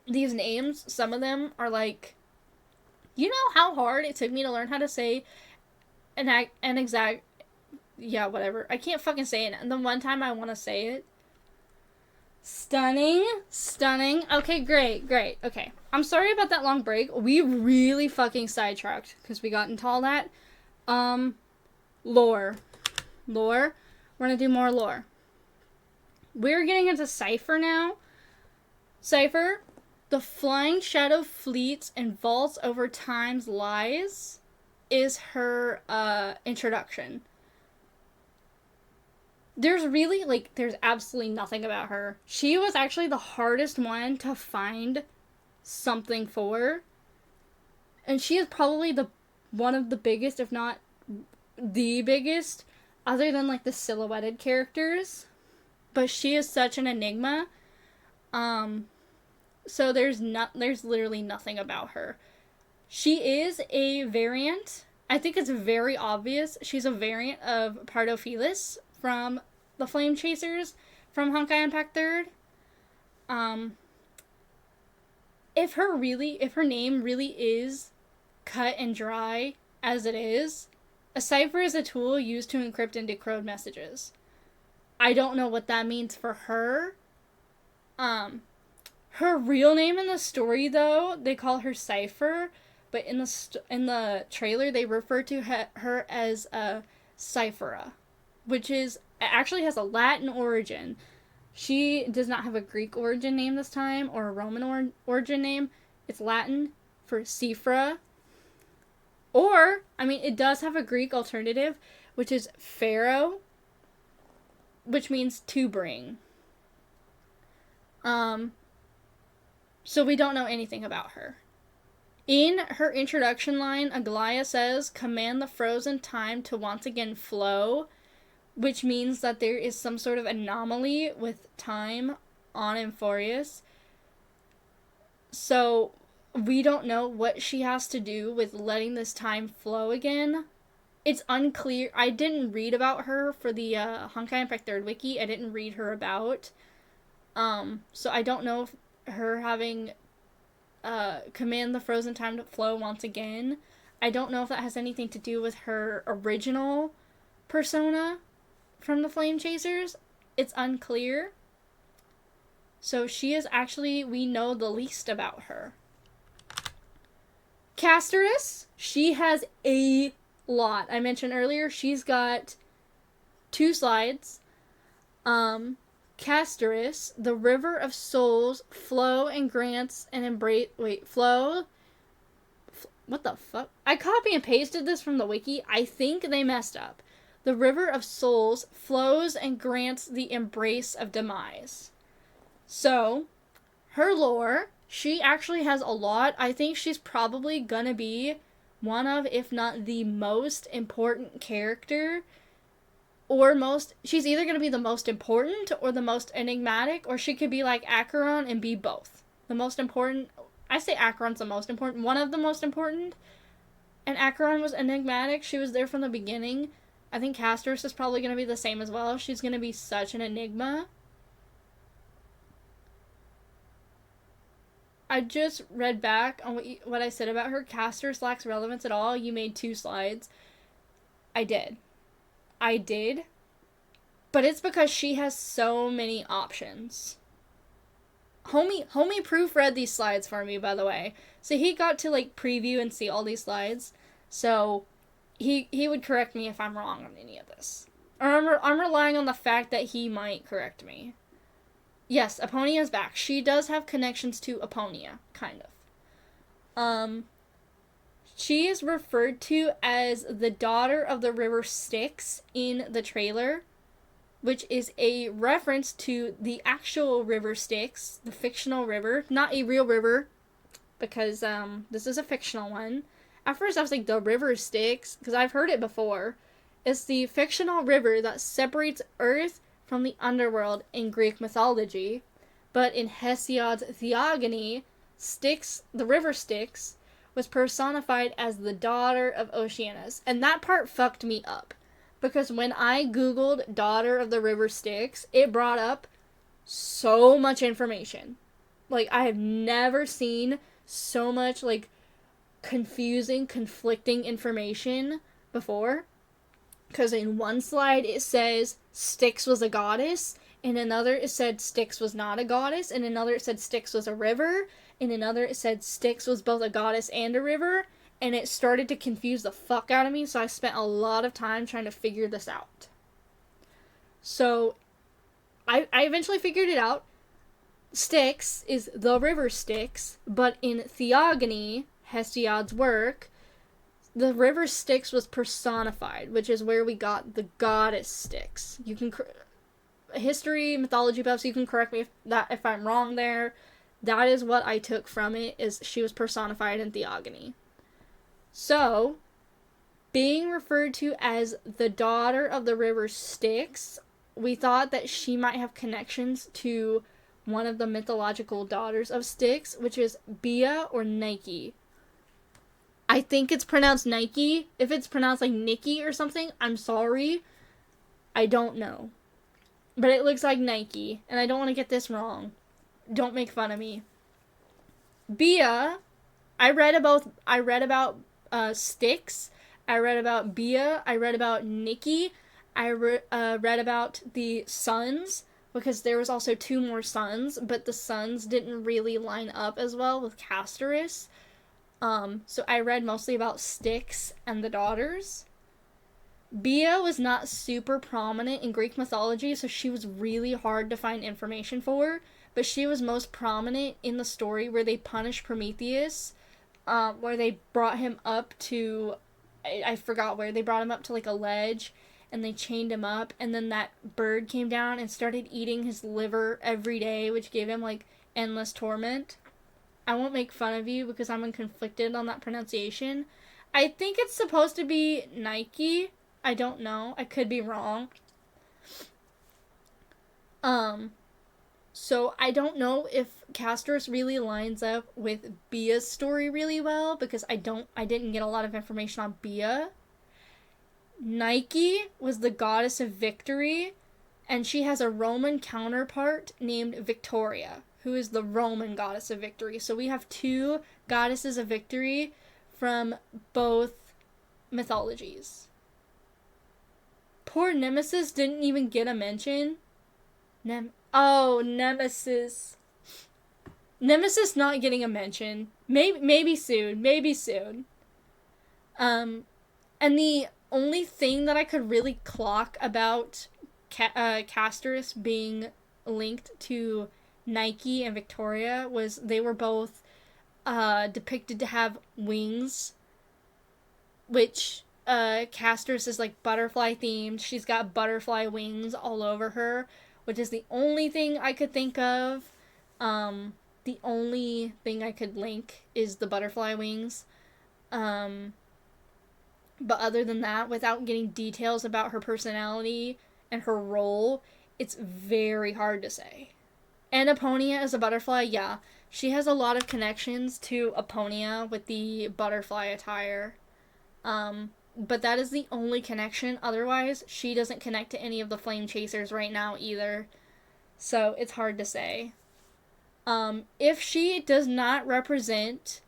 These names, some of them are like, you know how hard it took me to learn how to say an exact, yeah, whatever. I can't fucking say it. And the one time I want to say it. Stunning. Okay, great. Okay. I'm sorry about that long break. We really fucking sidetracked because we got into all that. Lore. We're gonna do more lore. We're getting into Cypher now. Cypher, the flying shadow fleets and vaults over time's lies, is her introduction. There's absolutely nothing about her. She was actually the hardest one to find something for. And she is probably one of the biggest, if not the biggest, other than like the silhouetted characters. But she is such an enigma. So there's literally nothing about her. She is a variant. I think it's very obvious. She's a variant of Pardophilus from the Flame Chasers from Honkai Impact 3rd. If her name really is cut and dry as it is, a cipher is a tool used to encrypt and decode messages. I don't know what that means for her. Her real name in the story, though, they call her Cypher, but in the trailer they refer to her as Cyphera, which actually has a Latin origin. She does not have a Greek origin name this time, or a Roman origin name. It's Latin for Cyphera. Or, it does have a Greek alternative, which is Pharaoh, which means to bring. So we don't know anything about her. In her introduction line, Aglaia says, "Command the frozen time to once again flow," which means that there is some sort of anomaly with time on Amphoreus. So we don't know what she has to do with letting this time flow again. It's unclear. I didn't read about her for the Honkai Impact 3rd wiki. I didn't read her about. So I don't know if her having command the frozen time to flow once again. I don't know if that has anything to do with her original persona from the Flame Chasers. It's unclear. So she is actually, we know the least about her. Casterus, she has a lot. I mentioned earlier, she's got 2 slides. Casterus, the river of souls, flow and grants and embrace. What the fuck? I copy and pasted this from the wiki. I think they messed up. The river of souls flows and grants the embrace of demise. So, her lore, she actually has a lot. I think she's probably gonna be one of, if not the most important character. She's either going to be the most important or the most enigmatic, or she could be like Acheron and be both. The most important, I say Acheron's the most important, one of the most important, and Acheron was enigmatic. She was there from the beginning. I think Casterus is probably going to be the same as well. She's going to be such an enigma. I just read back on what I said about her. Casterus lacks relevance at all. You made 2 slides. I did. But it's because she has so many options. Homie proofread these slides for me, by the way. So he got to preview and see all these slides. So he would correct me if I'm wrong on any of this. I'm relying on the fact that he might correct me. Yes, Eponia's back. She does have connections to Eponia, kind of. She is referred to as the daughter of the river Styx in the trailer, which is a reference to the actual river Styx, the fictional river, not a real river, because this is a fictional one. At first I was like, the river Styx, because I've heard it before. It's the fictional river that separates Earth from the underworld in Greek mythology. But in Hesiod's Theogony, Styx, the river Styx, was personified as the daughter of Oceanus. And that part fucked me up. Because when I googled daughter of the river Styx, it brought up so much information. Like, I have never seen so much, like, confusing, conflicting information before. Because in one slide it says Styx was a goddess, in another it said Styx was not a goddess, in another it said Styx was a river, in another it said Styx was both a goddess and a river, and it started to confuse the fuck out of me, so I spent a lot of time trying to figure this out. So, I eventually figured it out. Styx is the river Styx, but in Theogony, Hesiod's work, the river Styx was personified, which is where we got the goddess Styx. You can history, mythology buffs, you can correct me if I'm wrong there. That is what I took from it, is she was personified in Theogony. So, being referred to as the daughter of the river Styx, we thought that she might have connections to one of the mythological daughters of Styx, which is Bia or Nike. I think it's pronounced Nike. If it's pronounced like Nikki or something, I'm sorry. I don't know. But it looks like Nike, and I don't want to get this wrong. Don't make fun of me. Bia, I read about Styx. I read about Bia. I read about Nikki. I read about the sons, because there was also 2 more sons, but the sons didn't really line up as well with Castorus. So I read mostly about Styx and the daughters. Bia was not super prominent in Greek mythology, so she was really hard to find information for, but she was most prominent in the story where they punished Prometheus, where they brought him up to, I forgot where, they brought him up to like a ledge, and they chained him up, and then that bird came down and started eating his liver every day, which gave him like endless torment. I won't make fun of you because I'm conflicted on that pronunciation. I think it's supposed to be Nike. I don't know. I could be wrong. So I don't know if Castorus really lines up with Bia's story really well, because I didn't get a lot of information on Bia. Nike was the goddess of victory, and she has a Roman counterpart named Victoria, who is the Roman goddess of victory. So we have 2 goddesses of victory from both mythologies. Poor Nemesis didn't even get a mention. Nemesis. Nemesis not getting a mention. Maybe soon. And the only thing that I could really clock about Castorus being linked to Nike and Victoria was they were both depicted to have wings, which Castorus is like butterfly themed. She's got butterfly wings all over her, which is the only thing I could think of. The only thing I could link is the butterfly wings. But other than that, without getting details about her personality and her role, it's very hard to say. And Eponia as a butterfly, yeah. She has a lot of connections to Eponia with the butterfly attire. But that is the only connection. Otherwise, she doesn't connect to any of the flame chasers right now either. So, it's hard to say. If she does not represent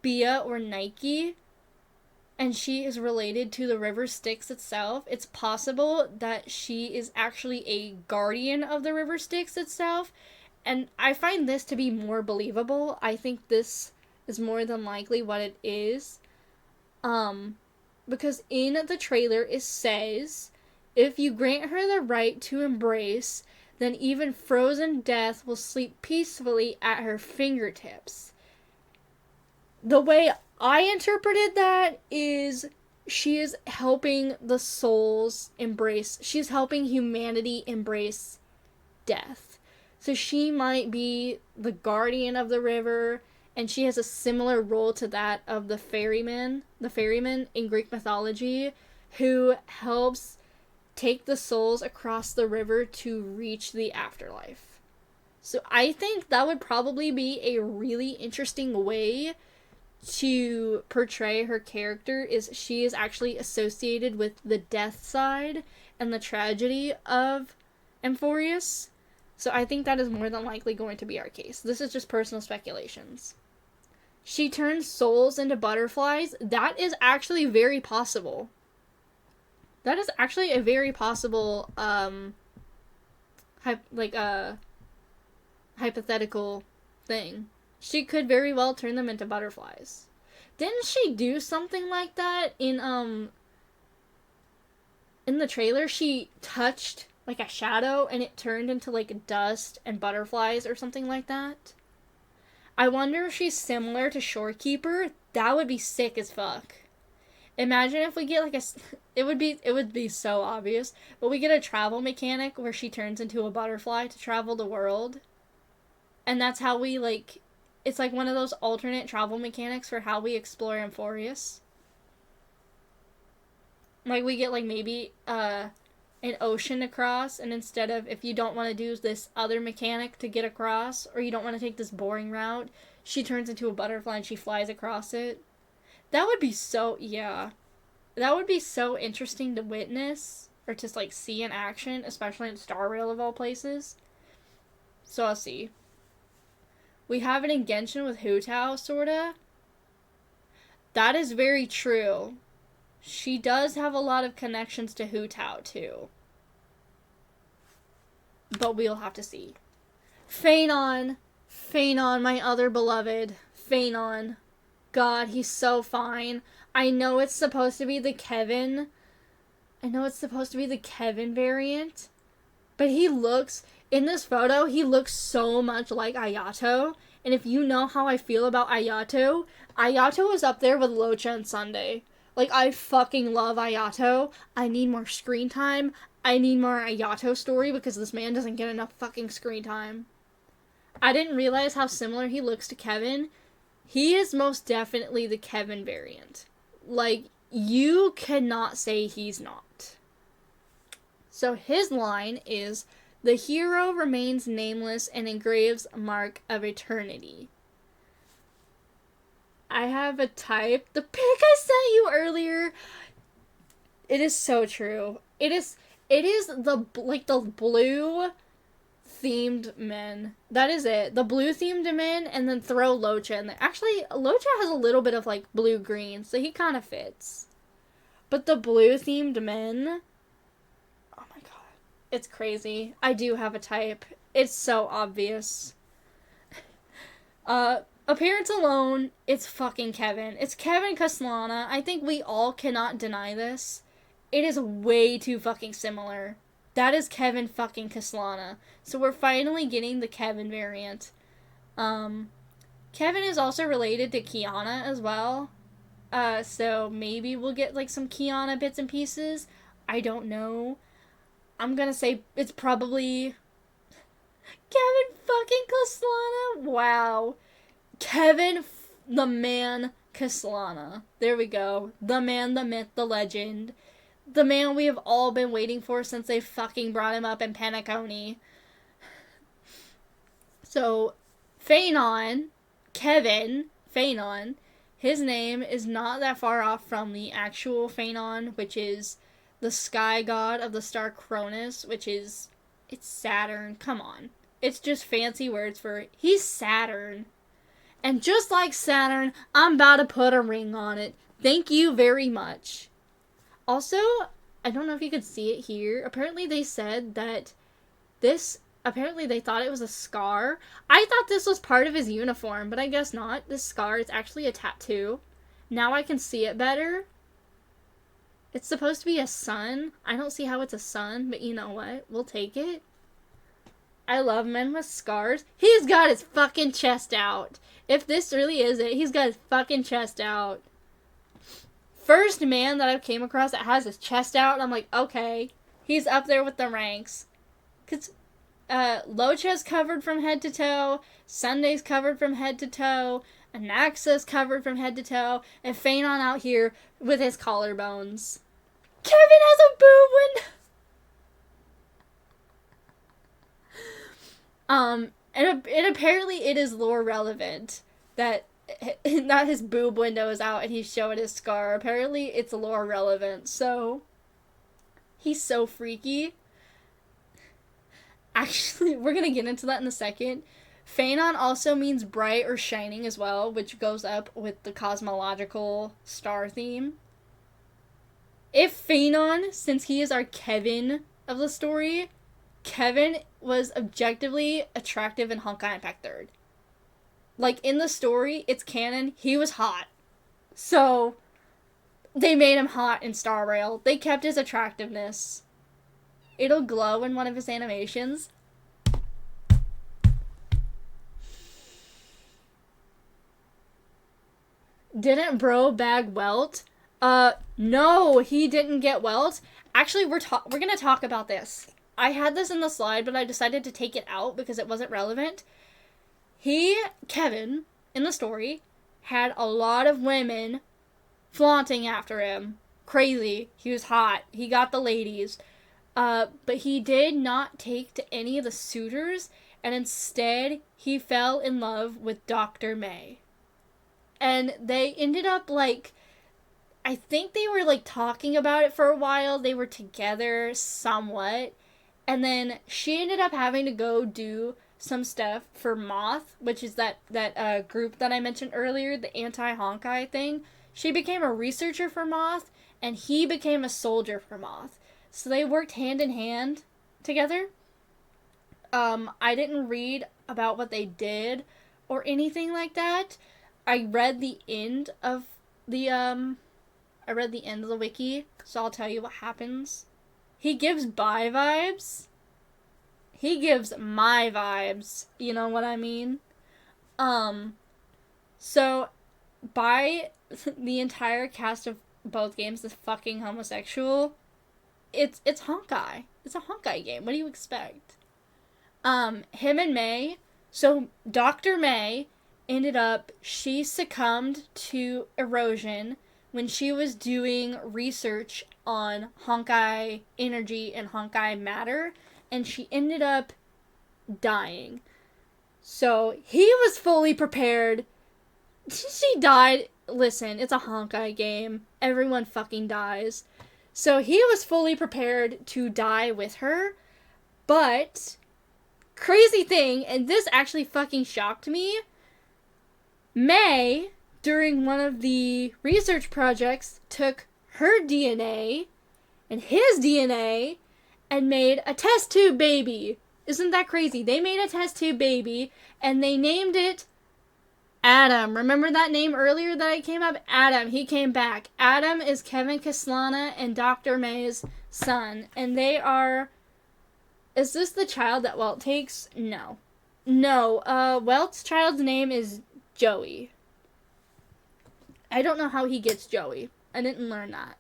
Bia or Nike, and she is related to the river Styx itself, it's possible that she is actually a guardian of the river Styx itself, and I find this to be more believable. I think this is more than likely what it is. Because in the trailer it says If you grant her the right to embrace, then even frozen death will sleep peacefully at her fingertips. The way I interpreted that is she is helping the souls embrace, she's helping humanity embrace death. So she might be the guardian of the river, and she has a similar role to that of the ferryman in Greek mythology, who helps take the souls across the river to reach the afterlife. So I think that would probably be a really interesting way to portray her character, is she is actually associated with the death side and the tragedy of Amphoreus. So I think that is more than likely going to be our case. This is just personal speculations. She turns souls into butterflies. That is actually very possible. That is actually a very possible, hypothetical thing. She could very well turn them into butterflies. Didn't she do something like that in the trailer? She touched like a shadow and it turned into like dust and butterflies or something like that. I wonder if she's similar to Shorekeeper. That would be sick as fuck. Imagine if we get like it would be so obvious, but we get a travel mechanic where she turns into a butterfly to travel the world. And that's how we like, it's like one of those alternate travel mechanics for how we explore Amphoreus. Like we get like maybe an ocean to cross, and instead of, if you don't want to do this other mechanic to get across, or you don't want to take this boring route, she turns into a butterfly and she flies across it. That would be so, yeah. That would be so interesting to witness, or to like see in action, especially in Star Rail of all places. So I'll see. We have it in Genshin with Hu Tao, sorta. That is very true. She does have a lot of connections to Hu Tao, too. But we'll have to see. Phanon, my other beloved. Phanon. God, he's so fine. I know it's supposed to be the Kevin. Variant. But he looks, in this photo, he looks so much like Ayato. And if you know how I feel about Ayato is up there with Locha and Sunday. Like, I fucking love Ayato. I need more screen time. I need more Ayato story because this man doesn't get enough fucking screen time. I didn't realize how similar he looks to Kevin. He is most definitely the Kevin variant. Like, you cannot say he's not. So his line is, "The hero remains nameless and engraves mark of eternity." I have a type. The pic I sent you earlier. It is so true. It is the blue themed men. That is it. The blue themed men, and then throw Locha in there. Actually, Locha has a little bit of like blue green, so he kind of fits. But the blue themed men, oh my god. It's crazy. I do have a type. It's so obvious. Appearance alone, it's fucking Kevin. It's Kevin Castellana. I think we all cannot deny this. It is way too fucking similar. That is Kevin fucking Castellana. So we're finally getting the Kevin variant. Kevin is also related to Kiana as well. So maybe we'll get like some Kiana bits and pieces. I don't know. I'm gonna say it's probably Kevin fucking Castellana. Wow. Kevin the man Castellana. There we go. The man, the myth, the legend. The man we have all been waiting for since they fucking brought him up in Penacony. So, Phanon, his name is not that far off from the actual Phanon, which is the sky god of the star Cronus, which is, it's Saturn. Come on. It's just fancy words for, he's Saturn. And just like Saturn, I'm about to put a ring on it. Thank you very much. Also, I don't know if you could see it here. Apparently they said that apparently they thought it was a scar. I thought this was part of his uniform, but I guess not. This scar is actually a tattoo. Now I can see it better. It's supposed to be a son. I don't see how it's a son, but you know what? We'll take it. I love men with scars. He's got his fucking chest out. If this really is it, he's got his fucking chest out. First man that I've came across that has his chest out, and I'm like, okay, he's up there with the ranks. Because Locha's covered from head to toe, Sunday's covered from head to toe, Anaxa's covered from head to toe, and Phanon out here with his collarbones. Kevin has a boob window! And apparently it is lore relevant that not his boob window is out and he's showing his scar. Apparently it's lore relevant, so he's so freaky. Actually, we're gonna get into that in a second. Phanon also means bright or shining as well, which goes up with the cosmological star theme. If Phanon, since he is our Kevin of the story, Kevin was objectively attractive in Honkai Impact 3rd. Like, in the story, it's canon, he was hot. So, they made him hot in Star Rail. They kept his attractiveness. It'll glow in one of his animations. Didn't bro bag Welt? No, he didn't get Welt. Actually, we're gonna talk about this. I had this in the slide, but I decided to take it out because it wasn't relevant. Kevin, in the story, had a lot of women flaunting after him. Crazy. He was hot. He got the ladies. But he did not take to any of the suitors, and instead, he fell in love with Dr. May. And they ended up, like, I think they were, like, talking about it for a while. They were together somewhat. And then she ended up having to go do some stuff for Moth, which is that group that I mentioned earlier, the anti-Honkai thing. She became a researcher for Moth, and he became a soldier for Moth. So they worked hand in hand together. I didn't read about what they did or anything like that. I read the end of the wiki, so I'll tell you what happens. He gives bi vibes. He gives my vibes. You know what I mean? So, by the entire cast of both games is fucking homosexual. It's Honkai. It's a Honkai game. What do you expect? Him and May. So, Dr. May she succumbed to erosion when she was doing research on Honkai energy and Honkai matter, and she ended up dying. So, he was fully prepared. She died. Listen, it's a Honkai game. Everyone fucking dies. So, he was fully prepared to die with her, but crazy thing, and this actually fucking shocked me, May, during one of the research projects, took her DNA and his DNA and made a test tube baby. Isn't that crazy? They made a test tube baby and they named it Adam. Remember that name earlier that I came up? Adam. He came back. Adam is Kevin Kaslana and Dr. May's son. And they are... Is this the child that Welt takes? No. No. Welt's child's name is Joey. I don't know how he gets Joey. I didn't learn that.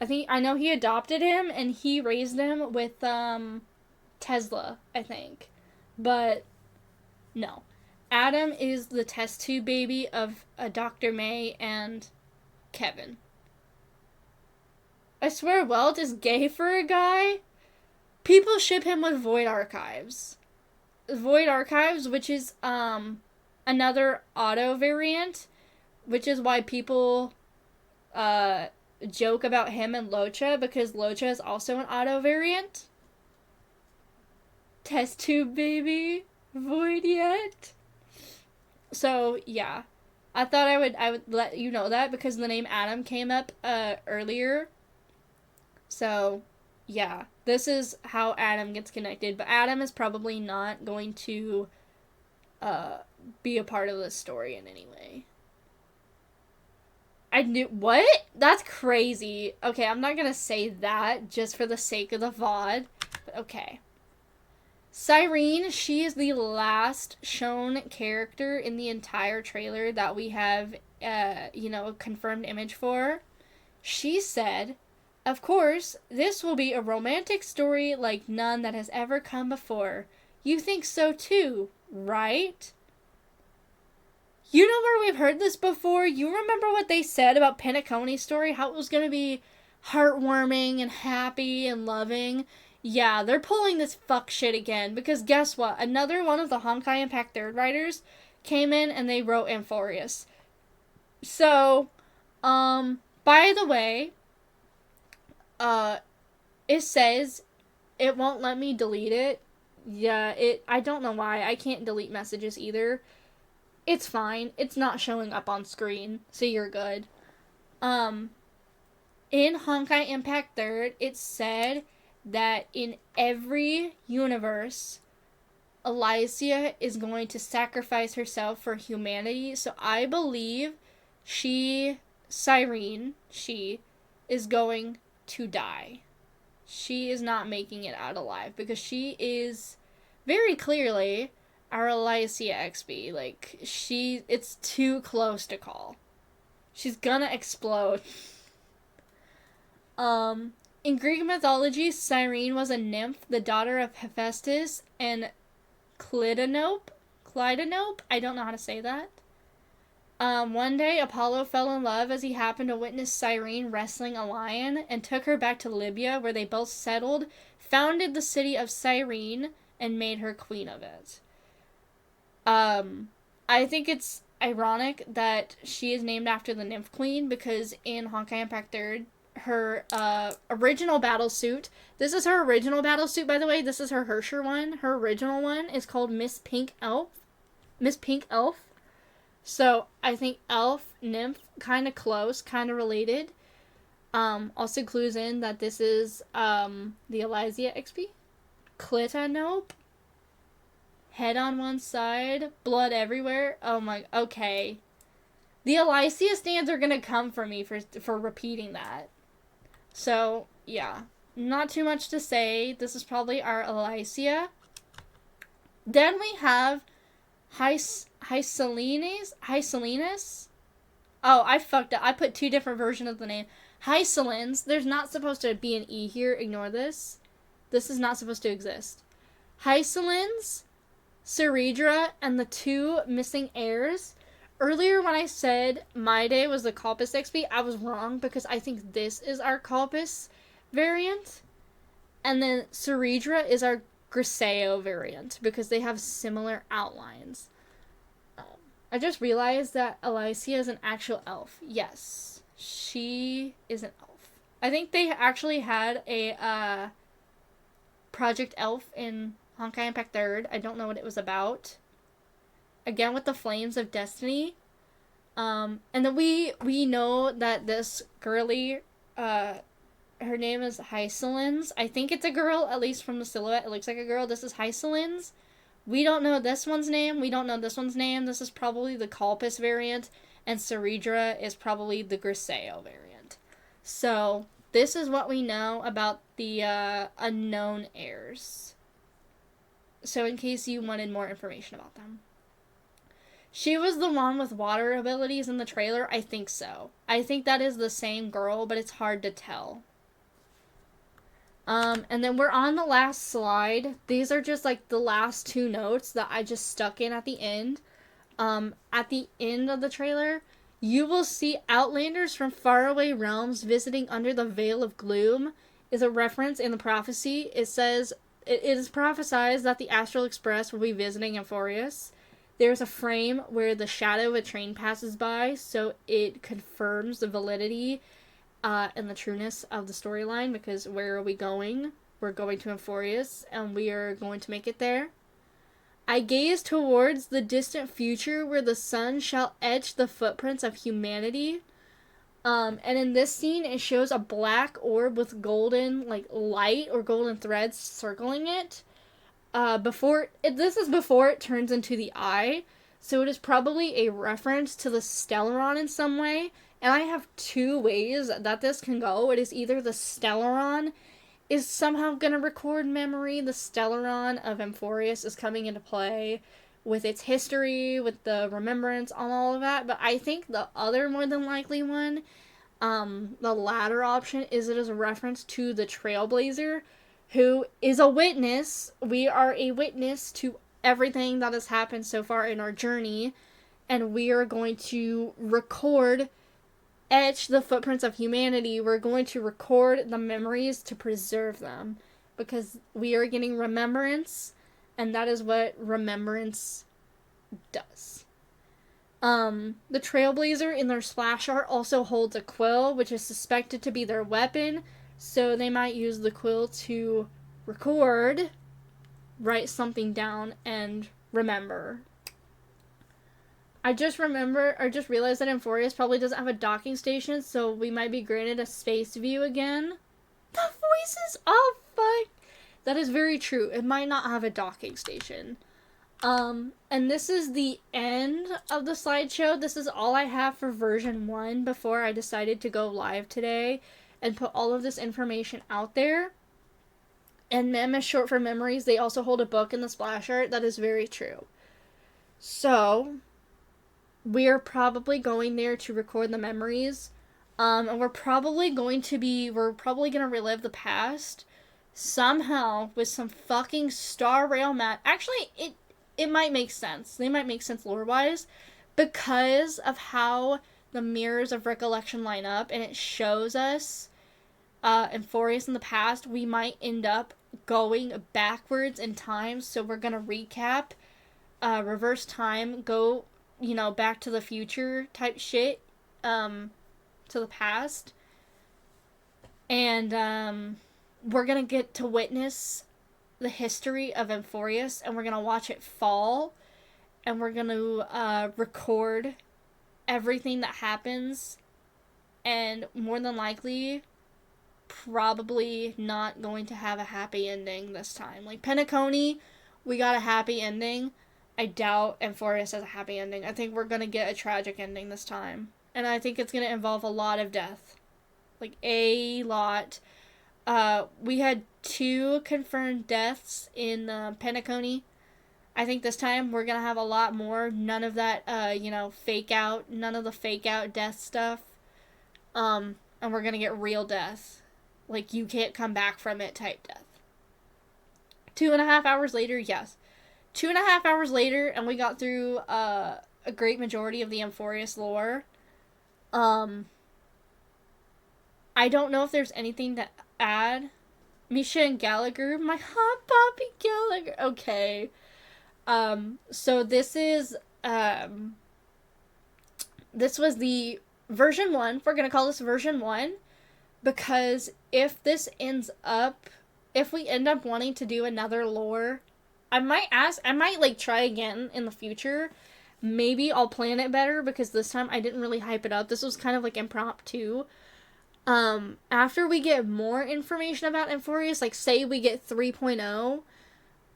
I know he adopted him and he raised him with Tesla, I think. But no. Adam is the test tube baby of Dr. May and Kevin. I swear Welt is gay for a guy. People ship him with Void Archives. Void Archives, which is another auto variant, which is why people joke about him and Locha, because Locha is also an auto variant. Test tube baby. Void yet? So, yeah. I thought I would let you know that because the name Adam came up earlier. So, yeah. This is how Adam gets connected, but Adam is probably not going to be a part of this story in any way. I knew what? That's crazy. Okay, I'm not gonna say that just for the sake of the VOD. But okay. Cyrene, she is the last shown character in the entire trailer that we have, a confirmed image for. She said, "Of course, this will be a romantic story like none that has ever come before. You think so too, right?" You know where we've heard this before? You remember what they said about Pennacone's story? How it was going to be heartwarming and happy and loving? Yeah, they're pulling this fuck shit again. Because guess what? Another one of the Honkai Impact Third writers came in and they wrote Amphoreus. So, by the way, it says it won't let me delete it. Yeah, I don't know why. I can't delete messages either. It's fine. It's not showing up on screen, so you're good. In Honkai Impact Third, it said that in every universe, Elysia is going to sacrifice herself for humanity. So I believe Cyrene, is going to die. She is not making it out alive because she is very clearly our Elysia XP. Like, it's too close to call. She's gonna explode. In Greek mythology, Cyrene was a nymph, the daughter of Hephaestus and Cleidanope? I don't know how to say that. One day, Apollo fell in love as he happened to witness Cyrene wrestling a lion and took her back to Libya, where they both settled, founded the city of Cyrene, and made her queen of it. I think it's ironic that she is named after the Nymph Queen because in Honkai Impact 3rd, her original battle suit, this is her original battle suit, by the way, this is her Hersher one. Her original one is called Miss Pink Elf. So I think elf, nymph, kind of close, kind of related. Also clues in that this is the Elysia XP. Cleidanope. Head on one side, blood everywhere. Oh my, okay. The Elysia stands are gonna come for me for repeating that. So, yeah. Not too much to say. This is probably our Elysia. Then we have Hycelines? Oh, I fucked up. I put two different versions of the name. Hycelins. There's not supposed to be an E here. Ignore this. This is not supposed to exist. Hycelins, Ceridra, and the two missing heirs. Earlier when I said My Day was the Calpis XP, I was wrong because I think this is our Calpis variant. And then Ceridra is our Griseo variant because they have similar outlines. I just realized that Elysia is an actual elf. Yes, she is an elf. I think they actually had a Project Elf in Honkai Impact 3rd. I don't know what it was about. Again, with the Flames of Destiny. And then we know that this girly, her name is Hycelins. I think it's a girl, at least from the silhouette. It looks like a girl. This is Hycelins. We don't know this one's name. We don't know this one's name. This is probably the Calpis variant. And Ceridra is probably the Griseo variant. So, this is what we know about the unknown heirs. So, in case you wanted more information about them. She was the one with water abilities in the trailer? I think so. I think that is the same girl, but it's hard to tell. And then we're on the last slide. These are just like the last two notes that I just stuck in at the end. At the end of the trailer, you will see outlanders from faraway realms visiting under the veil of gloom is a reference in the prophecy. It says, it is prophesied that the Astral Express will be visiting Amphoreus. There's a frame where the shadow of a train passes by, so it confirms the validity and the trueness of the storyline, because where are we going? We're going to Amphoreus, and we are going to make it there. I gaze towards the distant future where the sun shall etch the footprints of humanity. And in this scene, it shows a black orb with golden, light or golden threads circling it. This is before it turns into the eye, so it is probably a reference to the Stellaron in some way, And I have two ways that this can go. It is either the Stellaron is somehow going to record memory. The Stellaron of Amphoreus is coming into play with its history, with the remembrance on all of that. But I think the other more than likely one, the latter option, is it is a reference to the Trailblazer, who is a witness. We are a witness to everything that has happened so far in our journey, and we are going to etch the footprints of humanity. We're going to record the memories to preserve them, because we are getting remembrance, and that is what remembrance does. The Trailblazer in their splash art also holds a quill, which is suspected to be their weapon, so they might use the quill to record, write something down, and remember. I just realized that Amphoreus probably doesn't have a docking station, so we might be granted a space view again. The voices! Oh, fuck! That is very true. It might not have a docking station. And this is the end of the slideshow. This is all I have for version 1 before I decided to go live today and put all of this information out there. And Mem is short for memories. They also hold a book in the splash art. That is very true. So, we're probably going there to record the memories. And we're probably going to relive the past somehow with some fucking Star Rail mat. Actually, it might make sense. They might make sense lore-wise, because of how the mirrors of recollection line up, and it shows us Amphoreus in the past. We might end up going backwards in time, so we're gonna recap, reverse time, go, back to the future type shit, to the past, and we're gonna get to witness the history of Amphoreus, and we're gonna watch it fall, and we're gonna record everything that happens, and more than likely, probably not going to have a happy ending this time. Like Penacony, we got a happy ending. I doubt Amphoreus has a happy ending. I think we're gonna get a tragic ending this time, and I think it's gonna involve a lot of death, like a lot. We had 2 confirmed deaths in Penacony. I think this time we're gonna have a lot more. None of that, none of the fake out death stuff. And we're gonna get real death. Like, you can't come back from it type death. 2.5 hours later, yes. 2.5 hours later, and we got through, a great majority of the Amphoreus lore. I don't know if there's anything to add. Misha and Gallagher, my hot poppy Gallagher. Okay. So this is, this was the version 1. We're gonna call this version 1, because if we end up wanting to do another lore, I might try again in the future. Maybe I'll plan it better, because this time I didn't really hype it up. This was kind of like impromptu. After we get more information about Amphoreus, like say we get 3.0,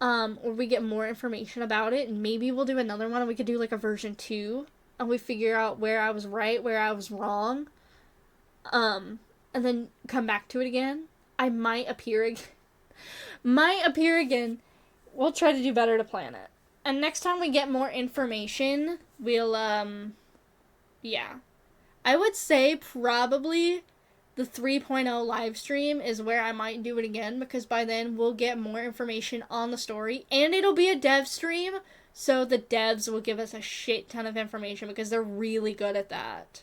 or we get more information about it, and maybe we'll do another one, and we could do like a version 2, and we figure out where I was right, where I was wrong, and then come back to it again. I might appear again. We'll try to do better to plan it. And next time we get more information, we'll, yeah. I would say probably the 3.0 live stream is where I might do it again, because by then we'll get more information on the story, and it'll be a dev stream, so the devs will give us a shit ton of information, because they're really good at that.